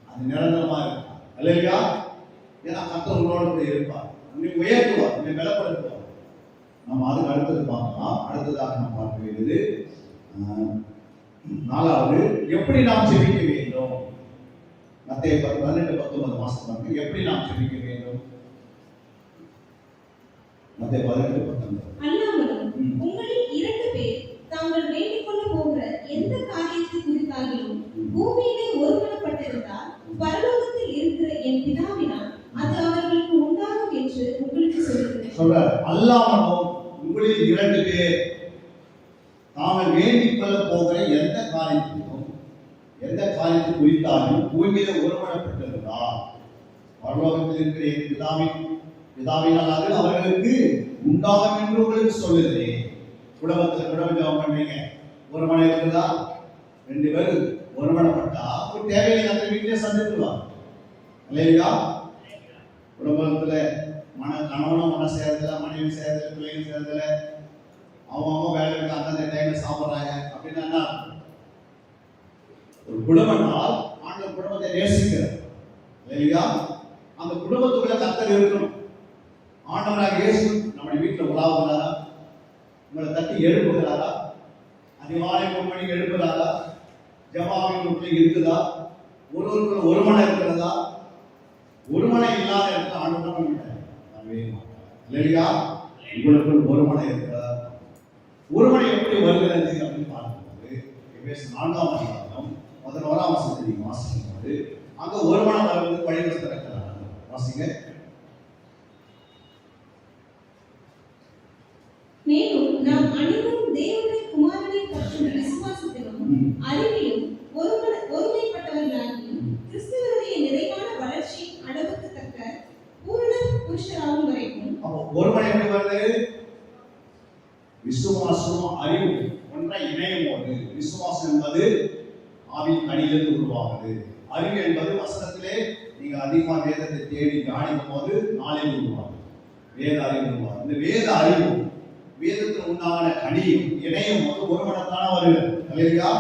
அது நிரந்தரமா இருக்கும். அல்லேலூயா. ஏன்னா கர்த்தர் உங்களோட இருப்பார், உன்னை உயர்த்துவார், உன்னை பலப்படுத்துவார். நம்ம அதுக்கு அடுத்தது பார்க்கலாம். அடுத்ததாக நாம் பார்க்க வேண்டியது 4வது, எப்படி நாம் ஜெபிக்க வேண்டும். மத்தேயு 12:19 வாசிப்பாங்க. எப்படி நாம் ஜெபிக்க வேண்டும்? மத்தேயு 12:19. அல்லாமலும் உங்களில் 2 பேர் தாங்கள் வேண்டிக் கொள்ள போகிற எந்த காரியத்தை குறித்தாலும் பூமியிலே ஒருமனப்பட்டிருந்தால் பரலோகத்தில் இருக்கிற என் பிதாவினால் அது அவர்களுக்கு உண்டாகும் என்று உங்களுக்கு சொல்லுகிறேன். சொல்றார், அல்லாமலும் உங்களில் 2 பேர் தாங்கள் வேண்டிக் கொள்ள போகிற எந்த காரியத்தை குறித்தாலும் பூமியில ஒருமனப்பட்டிருந்தால் பரலோகத்தில் இருக்கிற என் பிதாவினால் அது அவர்களுக்கு உண்டாகும் என்று உங்களுக்கு சொல்லுகிறேன். குடும்ப ஜெபம் பண்ணுவீங்க, ஒருமனை இருக்குதா? 2 பேர் ஒருமனப்பட்டா ஒரு தேவையை அந்த வீட்டிலே சந்தித்துவாங்க. இல்லையா? குடும்பத்துல கணவனும் மன சேர்தல, மனைவி சேர்தல, பிள்ளைங்க சேர்தல, அவங்க வேலைக்கு அந்தந்த டைம்ல சாப்பிட்றாங்க அப்படின்னா ஒரு குடும்பம்னால் ஆண்டவர் குடும்பத்தை நேசிக்கிறார். இல்லையா? அந்த குடும்பத்துக்குள்ள கர்த்தர் இருக்கணும். ஆண்டவராக இயேசு நம்முடைய வீட்டில் உலாவுகிறாரா? உங்களை தட்டி எழுப்புகிறாரா? அதிகாலை 3 மணிக்கு எழுப்புகிறாரா? ஜெபம் இருக்குதா? ஒருவருக்குள்ள ஒருமனை இருக்கிறதா? ஒருமனை இல்லாத இடத்துல ஆண்டவர் இல்லையா? உங்களுக்குள் ஒருமனை இருக்கிறதா? ஒருமனை எப்படி வருகிறது அப்படின்னு பார்க்கும்போது எபேசியர் 4ஆம் அதிகாரம் 11ஆம் வசனத்தை நீங்க வாசிக்கும் போது அங்க ஒருமனம் வருவது வழிவகுத்து திறக்கிறாங்க. வாசிங்க. மேலும் நாம் அனைவரும் தேவனுடைய குமாரனை பற்றும் விசுவாசத்திலும் அறிவிலும் ஒருமைப்பட்டவர்களாகி கிறிஸ்துவனுடைய நிறைவான வளர்ச்சியின் அளவுக்கு தக்க பூரண புருஷராகும் வரைக்கும். அப்போ ஒருமனை எப்படி வருது? விசுவாசமும் அறிவு ஒன்றை இணையும் போது, விசுவாசம் என்பது ஆவின் கனியிலிருந்து உருவாகுது. அறிவு என்பது வசனத்திலே நீங்க அதிகமாக வேதத்தை தேடி தியானிக்கும் போது நாளில் உருவாகும். வேத அறிவு உருவாகும். இந்த வேத அறிவு வேதத்தில் உண்டான கனியும் இணையும் போது ஒரு மனத்தான வருகிறது. அல்லேலூயா.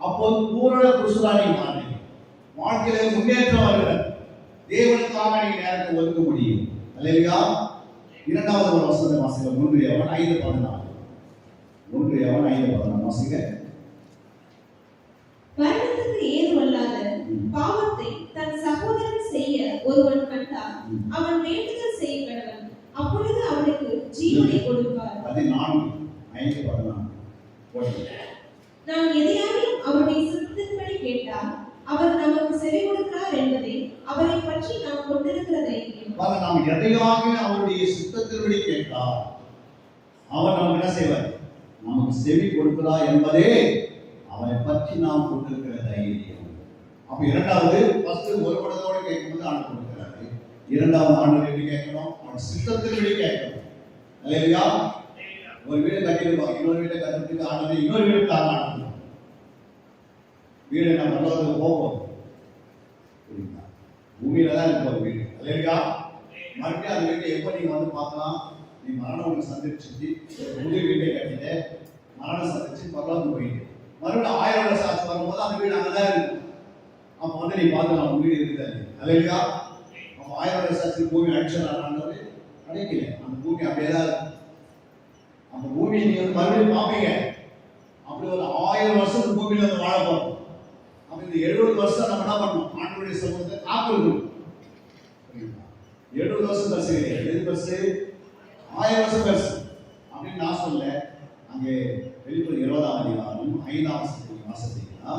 அப்போது பூரண புருஷராக மாறி வாழ்க்கையில முன்னேற்றம் வருகிறது. தேவனுக்காக நீங்க நேரத்தை ஒதுக்க முடியும். அல்லேலூயா. இரண்டாவது ஒரு வசனத்தை வாசிக்க 1 யோவான் 5:14. 1 யோவான் 5:14 வாசிங்க. மரணத்துக்கு ஏதுவல்லாத பாவத்தை தன் சகோதரன் செய்ய ஒருவன் கண்டால் அவன் வேண்டுதல் செய்ய கடவன். அப்பொழுது அவனுக்கு ஜீவனை கொடுப்பார். 14:5-14. நாம் எதையாவது அவருடைய சித்தத்தின்படி கேட்டால் அவர் நமக்கு செவி கொடுக்கிறார் என்பதை அவரை பற்றி நாம் கொண்டிருக்கிற தைரியம். நாம் எதையாக அவருடைய சித்தத்தின்படி கேட்டால் அவர் நமக்கு என்ன செய்வார்? நமக்கு செவி கொடுக்கிறார் என்பதே அவரை பற்றி நாம் கொண்டிருக்கிற தைரியம். அப்ப இரண்டாவது ஃபர்ஸ்ட் ஒரு படத்தோட கேட்கும்போது ஆண்டு கொடுக்கிறாரு. இரண்டாவது ஆண்டு எப்படி கேட்கணும்? அவன் சித்தத்தின்படி கேட்கணும். அல்லேலூயா. ஒரு வீடு கட்டிடுவாங்க, இன்னொரு வீட்டை கட்டுறதுக்கு ஆனது இன்னொரு வீடு தான் ஆனது. வீடு நம்ம பரலோகத்துக்கு போவோம். பூமியில தான் இருக்க ஒரு வீடு. அல்லேலூயா. மறுபடியும் அந்த வீட்டை எப்போ நீங்க வந்து பார்க்கலாம்? நீ மரணம் ஒன்று சந்திச்சு புது வீட்டை கட்டிட்டு மரணம் சந்திச்சு பரலோகம் போயிட்டு மறுபடியும் 1000 வருஷம் ஆச்சு வரும்போது அந்த வீடு அங்கதான் இருக்கு. அப்போ வந்து நீ பார்க்கலாம் வீடு இருக்குது. அல்லேலூயா. அப்போ 1000 வருஷம் ஆச்சு பூமி அடிச்சிடறாங்க அடைக்கல. அந்த பூமி அப்படியே தான் இருக்கு. அந்த பூமியை நீங்க வந்து மறுபடியும் பார்ப்பீங்க. அப்படி ஒரு 1000 வருஷம் பூமியில வந்து வாழ போறோம். அப்ப இந்த 70 வருஷம் நம்ம என்ன பண்ணணும்? ஆண்டவருடைய சமூகத்தை காக்கணும். 70 வருஷம் பஸ் கிடையாது. எது பஸ்? 1000 வருஷம் பஸ் அப்படின்னு நான் சொல்ல. அங்கே வெளிப்படுத்த 20ஆம் அதிகாரம் 5ஆம் வசனத்தை வாசித்தீங்கன்னா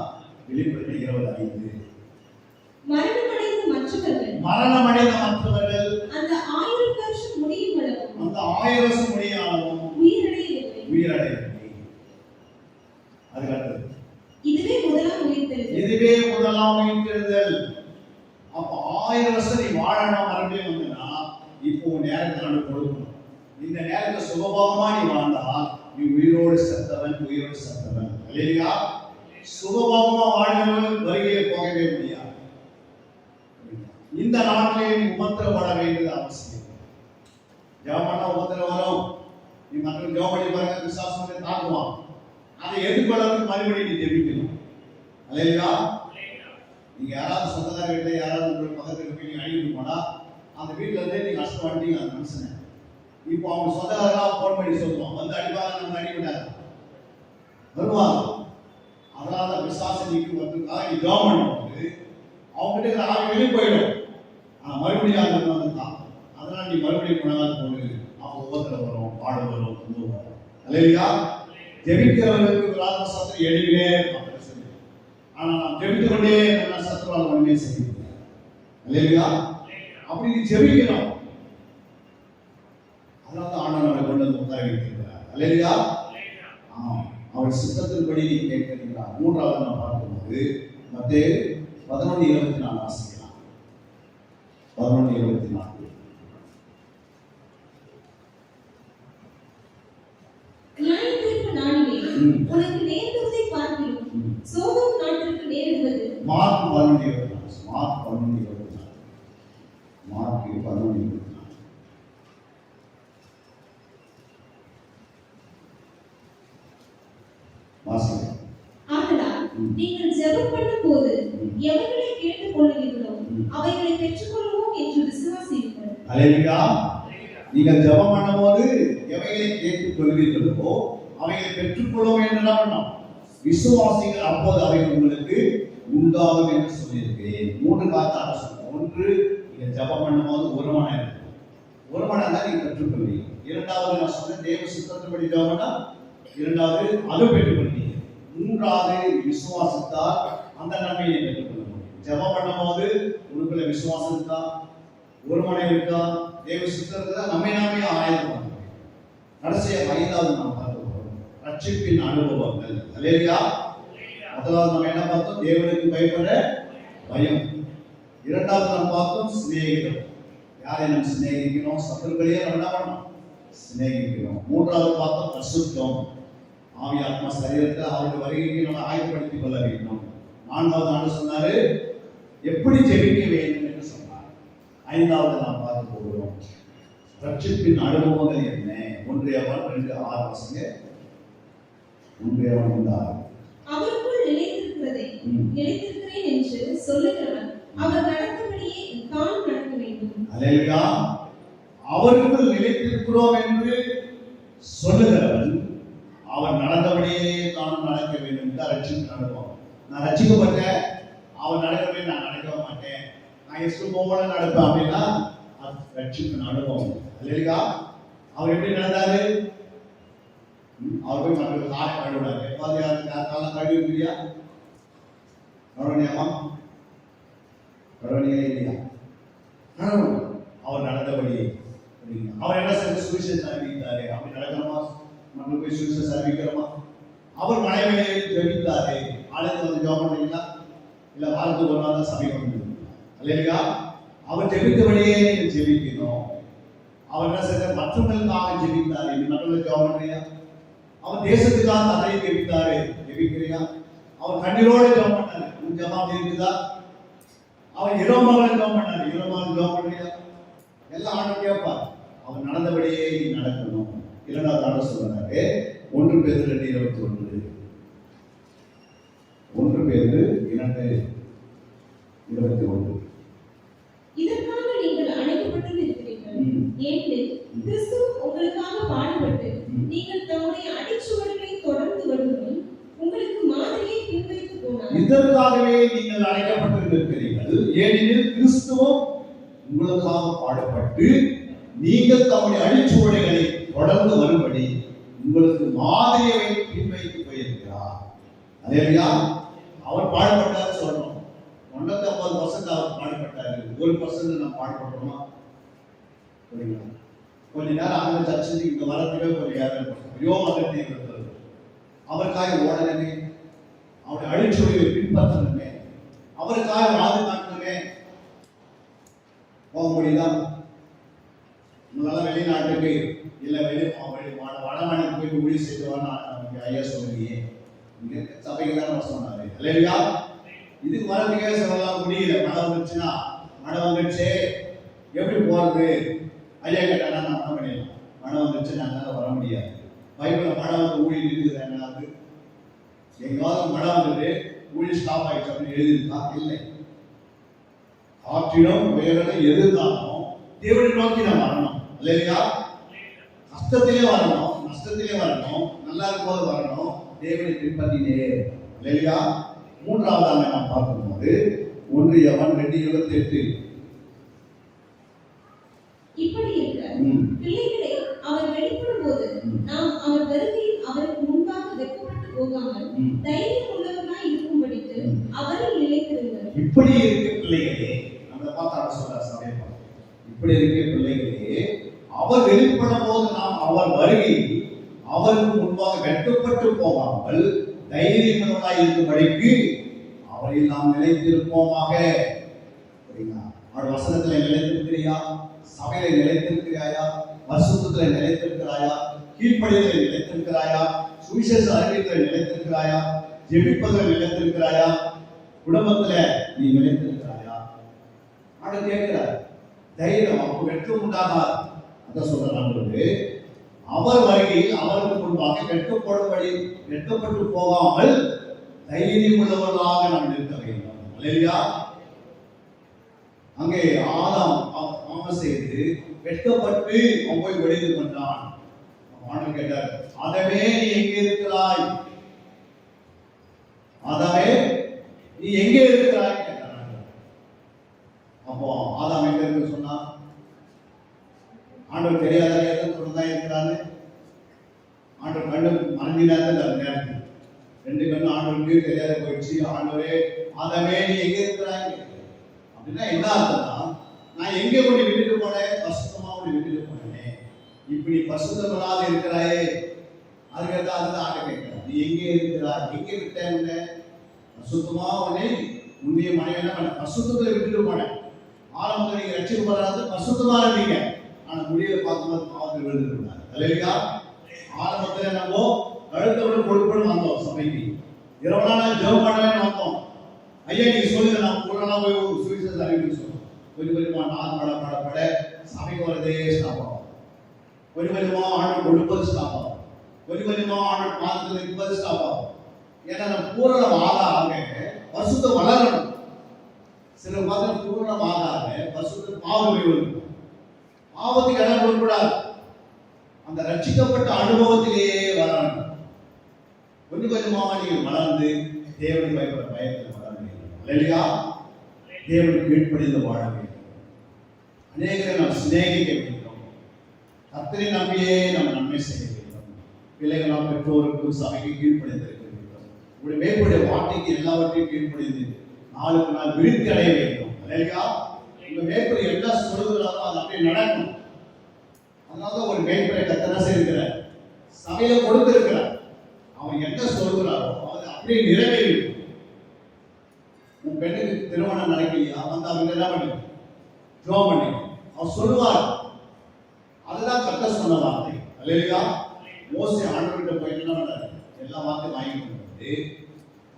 வெளிப்படுத்த 20:5. மரணமடைந்த மற்றவர்கள் அந்த 1000 வருஷம் முடியும் அளவும் உயிரடையவில்லை. அதுக்கு அடுத்தது இதுவே முதலாம் உயிர்த்தெழுதல். அப்ப 1000 வருஷம் நீ வாழணும் மறுபடியும் வந்தனா இப்போ நேரத்தை நான் கொடுக்கணும். இந்த நேரத்தை சுகபோகமா நீ வாழ்ந்தா நீ உயிரோடு செத்தவன். அல்லேலூயா. சுகபோகமா வாழ்ந்தவன் வருகையை போகவே முடியாது. இந்த நாட்டிலே நீ உபத்திரப்பட வேண்டியது அவசியம். ஜெபம்னா உபத்திரம் வரும். நீ மற்ற ஜெபம் பண்ணி பாருங்க, விசுவாசத்தை தாக்குவான். அதை எதிர்கொள்ளறதுக்கு மறுபடியும் நீ ஜெபிக்கணும். அல்லேலூயா. நீங்க யாராவது சொந்தக்கார வீட்டுல யாராவது உங்களுக்கு பக்கத்துல போய் நீங்க அழிவு போனா அந்த வீட்டுல இருந்தே நீங்க கஷ்டம் பண்ணிட்டீங்க அந்த மனுஷனை. இப்போ அவங்க சொந்தக்காரெல்லாம் போன் பண்ணி சொல்லுவான், வந்து அடிப்பாங்க, நம்ம அடிவிடாது வருவாங்க. அதனால விசுவாசம் நீக்கு வந்துருக்கா நீ ஜெபம் பண்ணும்போது அவங்ககிட்ட இருக்கிற ஆவி வெளியே போயிடும். மறுபடியும் அது வந்துட்டான். அதனால நீ மறுபடியும் குணங்கள் போடு. அப்போ உபத்திரம் வரும், பாடு வரும், துன்பம் வரும். அல்லேலூயா. ஜெபிக்கிறவர்களுக்கு விரோத சத்துரு எளிமையே இருக்கும். ஆனா நாம் ஜெபித்து கொண்டே நம்ம சத்துருவால் ஒண்ணுமே செய்ய முடியாது. அல்லேலூயா. அப்படி நீ ஜெபிக்கணும். அதனால ஆண்டவரை கொண்டு வந்து உட்கார வைத்திருக்கிறார். அல்லேலூயா. அவர் சித்தத்தின்படி நீ கேட்கிறார். மூன்றாவது நாம் பார்க்கும்போது மத்தேயு 11:24 வாசிக்கலாம். 11:24. நியாயத்தீர்ப்பு நாளிலே உனக்கு நேர்ந்ததை பார்க்கிறோம். சோதோம் நாட்டிற்கு நேரிடுவது. மார்க் 11:24. மார்க் 11:24. வாசிக்கலாம். ஆதலால் நீங்கள் ஜெபம் பண்ணும்போது எவைகளை கேட்டுக் கொள்கிறீர்களோ அவைகளை பெற்றுக்கொள்வோம் என்று விசுவாசியுங்கள். அல்லேலூயா. நீங்கள் ஜெபம் பண்ணும்போது எவைகளை கேட்டுக் கொள்வீர்களோ அவைகளை பெற்றுக்கொள்வோம் என்று என்ன பண்ணோம்? விசுவாசிகள். அப்போது அவைகள் உங்களுக்கு உண்டாகும் என்று சொல்லியிருக்கிறேன். 3 காரணத்தால சொல்றேன். ஒன்று, நீங்க ஜெபம் பண்ணும்போது ஒரு மனம் இருக்கும். ஒரு மனம் தான் நீங்க பெற்றுக்கொள்வீங்க. இரண்டாவது நான் சொன்ன தேவ சித்தத்தின்படி ஜெபம் பண்ணா இரண்டாவது அது பெற்றுக்கொண்டீங்க. மூன்றாவது விசுவாசத்தால் அந்த நன்மையை பெற்றுக்கொள்ள முடியும். ஜெபம் பண்ணும்போது உங்களுக்குள்ள விசுவாசம் இருக்கா, ஒருமனை இருக்கா, தேவ சித்தம் இருக்கா, நம்மை நாமே ஆயத்தம் பண்ணணும். கடைசியாக ஐந்தாவது நாம் பார்க்க போறோம் ரட்சிப்பின் அனுபவங்கள். அல்லேலூயா. முதலாவது நம்ம என்ன பார்த்தோம்? தேவனுக்கு பயப்பட பயம். இரண்டாவது நாம் பார்த்தோம் சிநேகிதம். யாரை நாம் சிநேகிக்கணும்? சத்துருக்களையே நம்ம என்ன பண்ணணும்? சிநேகிக்கணும். மூன்றாவது பார்த்தோம் பரிசுத்தம். ஆவி ஆத்மா சரீரத்தை அவருடைய வருகைக்கு நம்ம ஆயத்தப்படுத்திக் கொள்ள வேண்டும். நான்காவது ஆண்டு சொன்னாரு எப்படி ஜெபிக்க வேண்டும் என்று சொன்னார். ஐந்தாவது நாம் பார்க்க போகிறோம் ரட்சிப்பின் அனுபவங்கள் என்ன. 1 யோவான் 2:6 வாசிங்க. 1 யோவான் 2:6. அவருக்குள் நிலைத்திருக்கிறேன் என்று சொல்லுகிறவன் அவர் நடந்தபடியே தான் நடக்க வேண்டும். அல்லேலூயா. அவருக்குள் நிலைத்திருக்கிறோம் என்று சொல்லுகிறவன் அவன் நடந்தபடியே தான் நடக்க வேண்டும். ரட்சிப்பின் அனுபவம். நான் ரட்சிக்கப்பட்டேன், அவன் நடக்கவே நான் நடக்கவே மாட்டேன், நான் இயேசு போல நடப்பேன் அப்படின்னா அது ரட்சிப்பின் அனுபவம். அல்லேலூயா. அவர் எப்படி நடந்தாரு? அவர் போய் மக்களுக்கு காலை கழுவினார். எப்பாவது யாருக்கு காலம் கழுவியா? கழுவணியாமா? கழுவணியே இல்லையா? அவர் நடந்தபடி அவர் என்ன செய்ய சுவிசேஷம் அறிவித்தாரு. அப்படி நடக்கிறோமா? மக்கள் போய் சுவிசேஷம் அறிவிக்கிறோமா? அவர் மனைவியை ஜெபித்தாரு. ஆளுக்கு வந்து ஜெபம் பண்ணீங்களா? இல்ல வாரத்துக்கு ஒரு நாள் தான் சபை வந்து அல்லேலூயா. அவர் ஜெபித்தபடியே நீங்கள் ஜெபிக்கணும். அவர் என்ன செய்ய மற்றவர்களுக்காக ஜெபித்தாரு. மக்களுக்கு ஜெபம் பண்றியா? அவர் தேசத்துக்காக தன்னை ஜெபித்தாரு. ஜெபிக்கிறியா? அவர் கண்ணீரோடு ஜெபம் பண்ணாரு. உன் ஜெபம் இருக்குதா? அவர் இரவுமாக ஜெபம் பண்ணாரு. இரவுமாக ஜெபம் பண்றியா? எல்லாம் ஆண்டு கேட்பார். அவர் நடந்தபடியே நீ நடக்கணும். இரண்டாவது ஆண்டு சொல்றாரு 1 பேதுரு 2:21. 1 பேதுரு 2:21. இதற்காக நீங்கள் அழைக்கப்பட்டு இருக்கிறீர்கள். ஏனெனில் கிறிஸ்து உங்களுக்காக பாடுபட்டு நீங்கள் தம்முடைய அடிச்சுவடுகளை தொடர்ந்து வருவதும் உங்களுக்கு மாதிரியை பின்வைத்து போனார். இதற்காகவே நீங்கள் அழைக்கப்பட்டிருக்கிறீர்கள். ஏனெனில் கிறிஸ்துவும் உங்களுக்காக பாடுபட்டு நீங்கள் தம்முடைய அடிச்சுவடுகளை தொடர்ந்து வரும்படி உங்களுக்கு மாதிரியை பின்வைத்து போயிருக்கிறார். அல்லேலூயா. அவர் பாடுபட்டார் சொல்றோம். 150% அவர் பாடுபட்டாரு. 1% நம்ம பாடுபடுறோமா? புரியுங்களா? கொஞ்ச நேரம் அந்த சர்ச்சுக்கு இங்க வரதுக்கே கொஞ்சம் யாரும் ஐயோ மகத்தை இருக்கிறது. அவருக்காக ஓடணுமே, அவருடைய அழிச்சுவடியை பின்பற்றணுமே, அவருக்காக வாது காட்டணுமே. போக முடியுதா? உங்களால வெளிநாட்டுக்கு இல்ல வடமாநிலம் போய் முடிவு செய்தவான்னு நமக்கு ஐயா சொல்லுங்க. இங்க சபைக்கு தான் சொன்னாரு. அல்லேலூயா. இதுக்கு வரதுக்கே சொல்லலாம் முடியல. மழை வந்துச்சுன்னா மழை வந்துச்சு எப்படி போறது? ஐயா கேட்டா நான் மழை பண்ணிடலாம். மழை வந்துச்சு நாங்க வர முடியாது. பைபிள்ல மழை வந்து ஊழி இருக்குது. என்னாவது எங்காவது மழை வந்தது ஊழி ஸ்டாப் ஆயிடுச்சு அப்படின்னு எழுதியிருக்கா? இல்லை. காற்றிலும் உயரம் எது இருந்தாலும் தேவனை நோக்கி நாம் வரணும். இல்லையா? கஷ்டத்திலே வரணும், நஷ்டத்திலே வரணும், நல்லா இருக்கும்போது வரணும், தேவனை பின்பற்றினே. இல்லையா? மூன்றாவதாக நாம் பார்க்கும்போது 1 யோவான் 2:28. இப்படி இருக்க பிள்ளைகளே, அவர் வெளிப்படும் போது நாம் அவர் வருகையில் அவருக்கு முன்பாக வெட்கப்பட்டு போகாமல் தைரியம் உள்ளவர்களாய் இருக்கும்படிக்கு அவரில் நிலைத்திருங்கள். இப்படி இருக்க பிள்ளைகளே, நம்ம பார்த்தா சொல்ற சமயம் இப்படி இருக்க பிள்ளைகளே, அவர் வெளிப்படும் போது நாம் அவர் வருகையில் அவருக்கு முன்பாக வெட்கப்பட்டு போகாமல் தைரியமுள்ளவர்களாய் இருக்கும்படிக்கு அவரில் நாம் நிலைத்திருப்போமாக. அவர் வசனத்துல நிலைத்திருக்கிறியா? சபையில நிலைத்திருக்கிறாயா? பரிசுத்தத்துல நிலைத்திருக்கிறாயா? கீழ்ப்படிதலில் நிலைத்திருக்கிறாயா? சுவிசேஷ அறிவித்தலில் நிலைத்திருக்கிறாயா? ஜெபிப்பதில் நிலைத்திருக்கிறாயா? குடும்பத்துல நீ நிலைத்திருக்கிறாயா? ஆண்டு கேட்கிறார். தைரியம் அப்போ வெட்கம் உண்டாகாது. அதான் சொல்றாங்க. அவர் வருகையில் அவருக்கு முன்பாக வெட்கப்பட்டு போகாமல் தைரியம் உள்ளவர்களாக நாம் இருக்க வேண்டும். அல்லேலூயா. அங்கே ஆதாம் பாவம் செய்து வெட்கப்பட்டு அவன் போய் வெளிந்து கொண்டான். ஆண்டவர் கேட்டார், ஆதாமே நீ எங்கே இருக்கிறாய்? ஆதாமே நீ எங்கே இருக்கிறாய் கேட்டார். அப்போ ஆதாம் எங்க இருக்கு சொன்னா, ஆண்டவர் தெரியாத இடத்துல தான் இருக்கிறாரு. ஆண்டவர் கண்ணு மறைஞ்ச நேரத்தில் அந்த நேரத்தில் 2 கண்ணு ஆண்டவருக்கு தெரியாத போயிடுச்சு. ஆண்டவரே ஆதாமே நீ எங்க இருக்கிறாங்க அப்படின்னா என்ன அர்த்தம்னா, நான் எங்க கொண்டு விட்டுட்டு போனேன், பரிசுத்தமா கொண்டு விட்டுட்டு போனேன், இப்படி பரிசுத்தப்படாத இருக்கிறாயே. அதுக்கு அதுதான் ஆண்ட கேட்கிறேன், நீ எங்க இருக்கிறாய், எங்க விட்டேன், பரிசுத்தமா உன்னை உன்னுடைய மனைவி என்ன பண்ண பரிசுத்தத்தை விட்டுட்டு போனேன். ஆரம்பத்தில் நீங்க ரட்சிக்கப்படாது பரிசுத்தமா இருந்தீங்க, ஆனா முடிவை பார்க்கும்போது பாவத்தில் விழுந்துருந்தாங்க. அல்லேலூயா. ஆரம்பத்துல நம்ம கழுத்தோடு கொடுக்கணும் வந்தோம் சபைக்கு, இரவு நாள் ஜெபம் பண்ணவே வந்தோம். ஐயா நீங்க சொல்லுங்க, நான் பூரணமா போய் சுவிசேஷம் அறிவிக்க சொல்லுவோம். கொஞ்சம் கொஞ்சமா நான் பட சபைக்கு வரதே ஸ்டாப் ஆகும். கொஞ்சம் கொஞ்சமா ஆண்டு கொடுப்பது ஸ்டாப் ஆகும். கொஞ்சம் கொஞ்சமா ஆண்டு பாதத்தில் இருப்பது ஸ்டாப் ஆகும். ஏன்னா நம்ம பூரணம் ஆக பரிசுத்தம் வளரணும். சில மாதிரி பூரணம் ஆக பரிசுத்த பாவம் வரும். பாவத்துக்கு இடம் கொடுக்கூடாது. அந்த ரட்சிக்கப்பட்ட அனுபவத்திலேயே வரணும். கொஞ்சம் கொஞ்சமாக நீங்கள் வளர்ந்து தேவனை பயப்பட பயத்தில் வளர வேண்டும். அல்லேலூயா. தேவனுக்கு கீழ்ப்படிந்து வாழ வேண்டும். அநேகரை நாம் சிநேகிக்க வேண்டும். கர்த்தரை நம்பியே நாம் நன்மை செய்ய வேண்டும். பிள்ளைகளாம் பெற்றோருக்கும் சபைக்கு கீழ்ப்படிந்திருக்க வேண்டும். உங்களுடைய மேற்படைய வார்த்தைக்கு எல்லாவற்றையும் கீழ்ப்படிந்து நாளுக்கு நாள் விருத்தி அடைய வேண்டும். அல்லேலூயா. உங்க மேற்படி என்ன சொல்லுகிறாரோ அது அப்படியே நடக்கும். அதனால ஒரு மேற்படை கர்த்தர் செய்கிறார், சபையில கொடுத்திருக்கிறார். அவன் என்ன சொல்கிறாரோ அது அப்படியே நிறைவேறும். உன் பெண்ணுக்கு திருமணம் நடக்கலையா, வந்து அவங்க என்ன பண்ணி ஜெபம் பண்ணி அவர் சொல்லுவார். அதுதான் கர்த்தர் சொன்ன வார்த்தை. அல்லேலூயா. மோசே ஆண்டவர்கிட்ட போய் என்ன பண்ணாரு, எல்லா வார்த்தையும் வாங்கி கொண்டு வந்து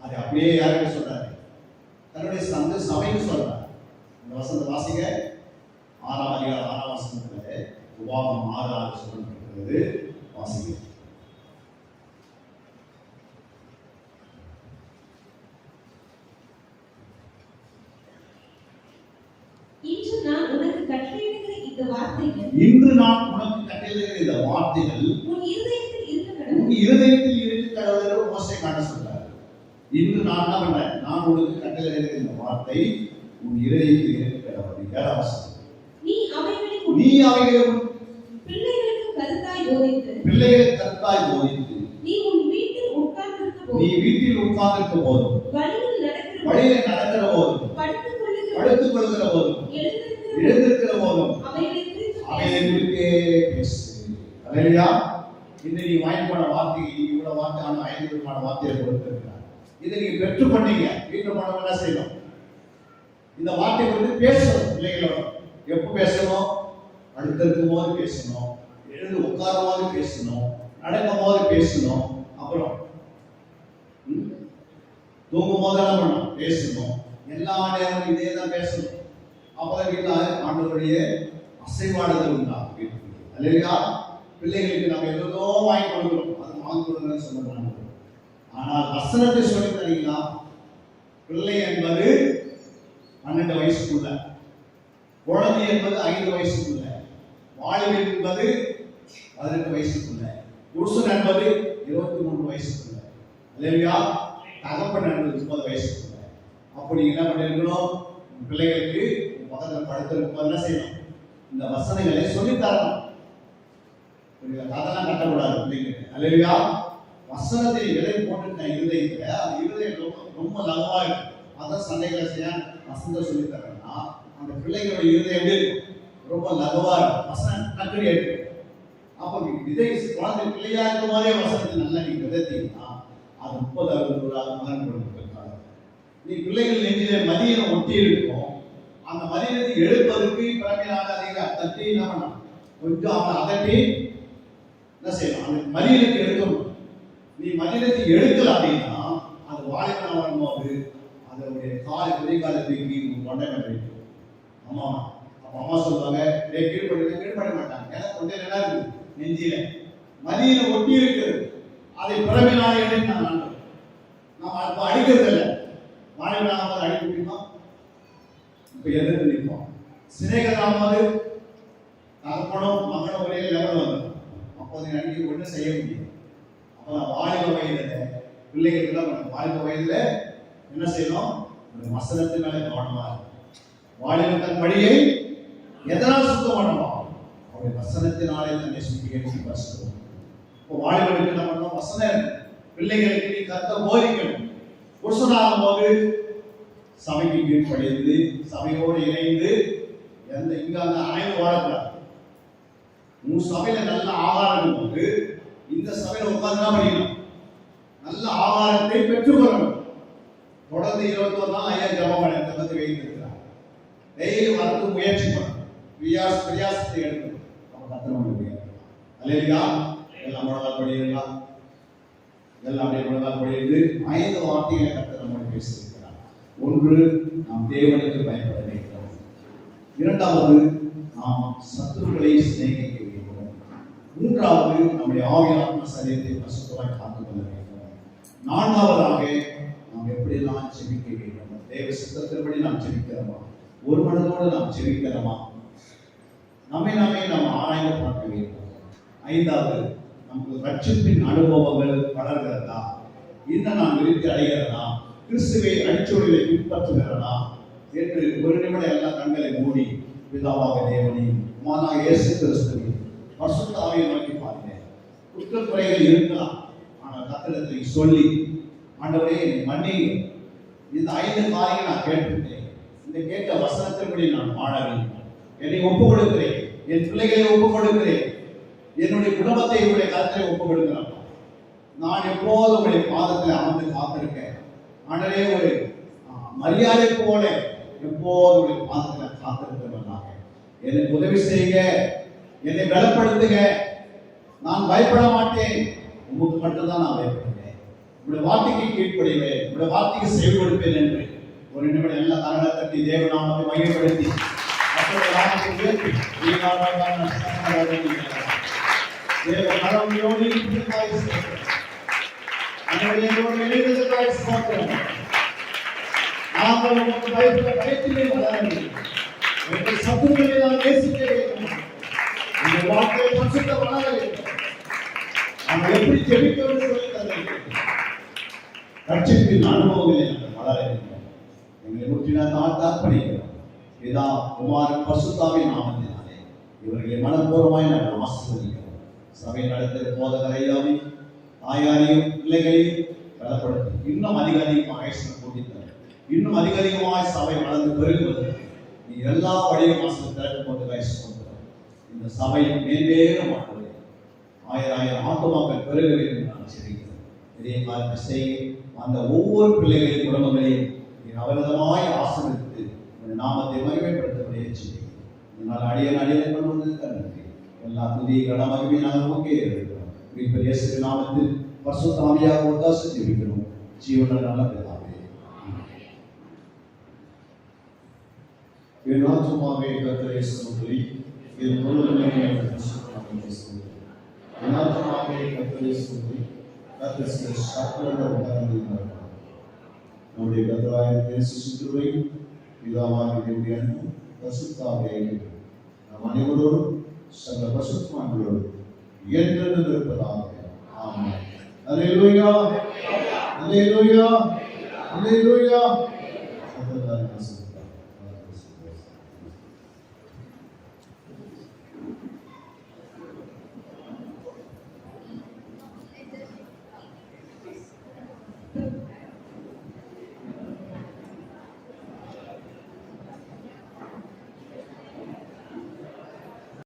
அதை அப்படியே யாருக்கு சொல்றாரு, தன்னுடைய சந்த சபைக்கு சொல்றார். இந்த வசந்த வாசிக்க 6ஆம் அதிகாரம் 6ஆம் வசனத்துல உபாகமம் 6:6 சொல்லப்பட்டிருக்கிறது. வாசிக்க. இன்று நான் உனக்கு கட்டளையிடுகிற இந்த வார்த்தைகள் உன் இருதயத்தில் இருக்க கடவுளை மோசே காட்ட சொல்றார். இன்று நான் என்ன பண்றேன், நான் உனக்கு கட்டளையிடுகிற இந்த வார்த்தை உன் இருதயத்தில் இருக்க கடவுளை. 7ஆம் வசனம். நீ அவைகளை பிள்ளைகளுக்கு கருத்தாய் போதித்து நீ வீட்டில் உட்கார்ந்திருக்கும் போது வழியில் நடக்கிற போது படுத்துக் கொள்கிற போதும் எழுந்திருக்கிற போதும் அவைகளை குறித்தே பேசு. அல்லேலூயா. இந்த நீ வாங்கி போன வார்த்தைக்கு இவ்வளவு வார்த்தை 5 விதமான வார்த்தையை கொடுத்திருக்கிறார். இதை நீங்க பெற்றுக் கொண்டீங்க. வீட்டில் போனவங்க என்ன செய்யணும், இந்த வார்த்தை வந்து பேசணும். பிள்ளைகளோட எப்ப பேசணும், அடுத்திருக்கும் போது பேசணும், எழுந்து உட்காரும் போது பேசணும், நடக்கும் போது பேசணும், அப்புறம் தூங்கும் போது என்ன பண்ணணும் பேசணும். எல்லா நேரமும் இதே தான் பேசணும். அப்பதான் வீட்டில் ஆண்டவருடைய அசைவாடுதல் உண்டாகும். அல்லேலூயா. பிள்ளைகளுக்கு நம்ம எதோ வாங்கி கொடுக்கிறோம், அது வாங்கி கொடுங்கன்னு சொல்லுவாங்க. ஆனால் வசனத்தை சொல்லி தரீங்களா, பிள்ளை என்பது 12 வயசுக்குள்ள, குழந்தை என்பது 5 வயசுக்குள்ள, வாலிபன் என்பது 18 வயசுக்குள்ள, புருஷன் என்பது 23 வயசுக்குள்ள, அல்லேலூயா. தகப்பன் என்பது 30 வயசுக்குள்ள. அப்படி என்ன பண்ணிருக்கணும், பிள்ளைகளுக்கு பக்கத்தில் படுத்திருக்கும் என்ன செய்யணும், இந்த வசனங்களை சொல்லித்தரணும். அதெல்லாம் கட்டக்கூடாது பிள்ளைங்க. அல்லேலூயா. வசனத்தை எதை போட்டு இருதயத்துல அந்த இருதயம் ரொம்ப லகுவா இருக்கும். அதான் சண்டைகளை செய்ய வசனத்தை சொல்லித்தரேன்னா அந்த பிள்ளைகளோட இருதயம் எப்படி இருக்கும், ரொம்ப லகுவா இருக்கும். வசனம் டக்குனு இருக்கு. அப்போ விதை குழந்தை பிள்ளையா இருக்கும் போதே வசனத்தை நல்லா நீங்க விதைத்தீங்கன்னா அது 30-60 மகன் கொடுத்திருக்காங்க. நீ பிள்ளைகள் நெஞ்சிலே மதியம் ஒட்டி இருக்கும். அந்த மதியத்தை எடுப்பதற்கு பிறமையாக அதிக தட்டி என்ன பண்ணலாம், கொஞ்சம் அவனை அதட்டி என்ன செய்யலாம், அந்த மதியத்தை எடுக்கணும். நீ மதியத்தை எடுக்கல அப்படின்னா அது வாழைப்பழம் வரும்போது அதனுடைய காலை குதிகாலை தூக்கி கொண்டை வைக்கும். அம்மா அப்ப அம்மா சொல்லுவாங்க, கீழ்பட மாட்டாங்க. ஏன்னா கொண்டை நல்லா இருக்கு, நெஞ்சில மதியில ஒட்டி இருக்குது. அதை பிறமையினால எடுத்து நம்ம அப்ப அடிக்கிறது இல்லை. வாழைப்பழம் அடிக்க முடியுமா? இப்ப எதிர்த்து நிற்போம். சிநேகராமாவது தகப்பனும் மகனும் ஒரே லெவல் வந்து அப்போது நன்றி ஒன்றும் செய்ய முடியும். அப்போ வாலிப வயதுல பிள்ளைகளுக்கு என்ன பண்ணணும், வாலிப வயதுல என்ன செய்யணும், வசனத்தின் மேல கவனமா இருக்கும். வாலிப தன் வழியை எதனால் சுத்தம் பண்ணுவோம், அவருடைய வசனத்தினாலே தன்னை சுத்திகரித்து பரிசுத்தம். வாலிபருக்கு நம்ம வசனம், பிள்ளைகளுக்கு நீ கர்த்தர் போதிக்கணும். புருஷனாகும் போது சபைக்கு கீழ்ப்படிந்து சபையோடு இணைந்து இங்க அந்த அனைத்து வாழக்கூடாது. உன் சபையில நல்ல ஆகாரம் போது இந்த சபையில உட்கார்ந்து படிக்கணும். நல்ல ஆகாரத்தை பெற்றுக்கொள்ளணும். தொடர்ந்து 21 நாள் ஐயா ஜபம் பண்ண தப்பத்தை வைத்திருக்கிறார். டெய்லி வரது முயற்சி பண்ணணும். பிரயாசத்தை எடுக்கணும். நம்ம கத்தனை அல்லேலூயா. எல்லாம் முழங்கால் படிக்கலாம். எல்லாம் அப்படியே முழங்கால் படிந்து 5 வார்த்தைகளை கர்த்தர் நம்மோடு பேசியிருக்கிறார். ஒன்று, நாம் தேவனுக்கு பயப்பட வேண்டும். இரண்டாவது, நாம் சத்துருக்களை சிநேகிக்க வேண்டும். மூன்றாவது, நம்முடைய ஆவியாத்ம சரீரத்தை பரிசுத்தமாய் காத்துக் கொள்ள வேண்டும். நான்காவதாக, நாம் எப்படியெல்லாம் ஜெபிக்க வேண்டும். தேவ சித்தத்தின்படி நாம் ஜெபிக்கிறோமா? ஒரு மனதோடு நாம் ஜெபிக்கிறோமா? நம்மை நாம் ஆராய்ந்து பார்க்க வேண்டும். ஐந்தாவது, நமக்கு ரட்சிப்பின் அனுபவங்கள் வளர்கிறதா? இன்னும் நான் விருத்தி அடைகிறதா? கிறிஸ்துவை அடிச்சோடிகளை பின்பற்றுகிறதா என்று ஒரு நிமிடம் எல்லா கண்களை மூடி பிதாவாக தேவனையும் குமாரனாகிய இயேசு கிறிஸ்துவின் பரிசுத்த ஆவியை நோக்கி பாருங்க. குற்றக்குறைகள் இருக்கலாம், ஆனால் கர்த்தரிடத்தை சொல்லி, ஆண்டவரே மன்னிங்க, இந்த 5 காரியங்கள் நான் கேட்டிருக்கேன், இந்த கேட்ட வசனத்தின்படி நான் வாழ வேண்டும். என்னை ஒப்புக் கொடுக்கிறேன், என் பிள்ளைகளை ஒப்புக் கொடுக்கிறேன், என்னுடைய குடும்பத்தை என்னுடைய கருத்தை ஒப்புக் கொடுக்கிறேன். நான் எப்போதும் உங்களுடைய பாதத்தில் அமர்ந்து காத்திருக்கேன். ஆண்டவரே, ஒரு மரியாதை போல எப்போதும் உங்களுடைய பாதத்தில் காத்திருக்கிறவனாக எனக்கு உதவி செய்யுங்க, என்னை பலப்படுத்துங்க. நான் பயப்பட மாட்டேன், உங்களுக்கு மட்டும்தான் நான் பயப்படுவேன். உங்களுடைய வார்த்தைக்கு கீழ்ப்படிவேன், உங்களுடைய வார்த்தைக்கு செயல்படுப்பேன் என்று ஒரு நிமிடம் எல்லா கரங்களை தட்டி தேவநாமத்தை மையப்படுத்தி சத்துருக்களை நான் நேசிக்க வேண்டும். இந்த வார்த்தையை பரிசுத்த வளர வேண்டும். நாம் எப்படி ஜெபிக்கணும்னு சொல்லி தந்தீர்கள். ரட்சிப்பின் அனுபவங்களை நாங்கள் வளர வேண்டும். எங்களை முற்றிலும் தாழ்த்தாற்படுகிறோம். பிதா, குமாரன், பரிசுத்தாவின் நாமத்தினாலே இவர்களை மனப்பூர்வமாய் நாங்கள் ஆசீர்வதிக்கிறோம். சபை நடத்துகிற போதகரையாவையும் தாயாரையும் பிள்ளைகளையும் பலப்படுத்தி இன்னும் அதிகமாக ஆயுஷம் கூட்டித்தர, இன்னும் அதிகமாக சபை வளர்ந்து பெருகுவது நீ எல்லா வழியும் ஆசிரியர் திறக்க போட்டு ஆயுஷம். இந்த சபை மேன்மேலும் ஆடுவது 1000 ஆத்துமாக்கள் பெருக வேண்டும் நான் சிரிக்கிறேன். இதே காலத்தை செய்ய அந்த ஒவ்வொரு பிள்ளைகளின் குடும்பங்களையும் நீ அவரதமாய் ஆசீர்வதித்து நாமத்தை மகிமைப்படுத்த முயற்சி. இதனால் அடியனை கொண்டு வந்து நன்றி. எல்லா புதிய கடமையை நாங்கள் நோக்கி இருக்கிறோம். மீட்பர் இயேசு நாமத்தில் பரிசுத்த ஆவியாக ஒத்தாசை ஜெபிக்கிறோம். ஜீவனுள்ள நல்ல பிதாவே. என் ஆத்துமாவே கர்த்தரை ஸ்தோத்திரி, என் முழுவதுமே பரிசுத்த நாமத்தை ஸ்தோத்திரி. என் ஆத்துமாவே கர்த்தரை ஸ்தோத்திரி, கர்த்தர் சகல உபகாரங்களை நம்முடைய கர்த்தராகிய இயேசு கிறிஸ்துவை பிதாவாகிய தேவனுடைய அன்பும் பரிசுத்த ஆவியானவரும் நம் அனைவரோடும் சகல பரிசுத்தவான்களோடும் என்றென்றும் இருப்பதாக. ஆமென். அல்லேலூயா, அல்லேலூயா, அல்லேலூயா.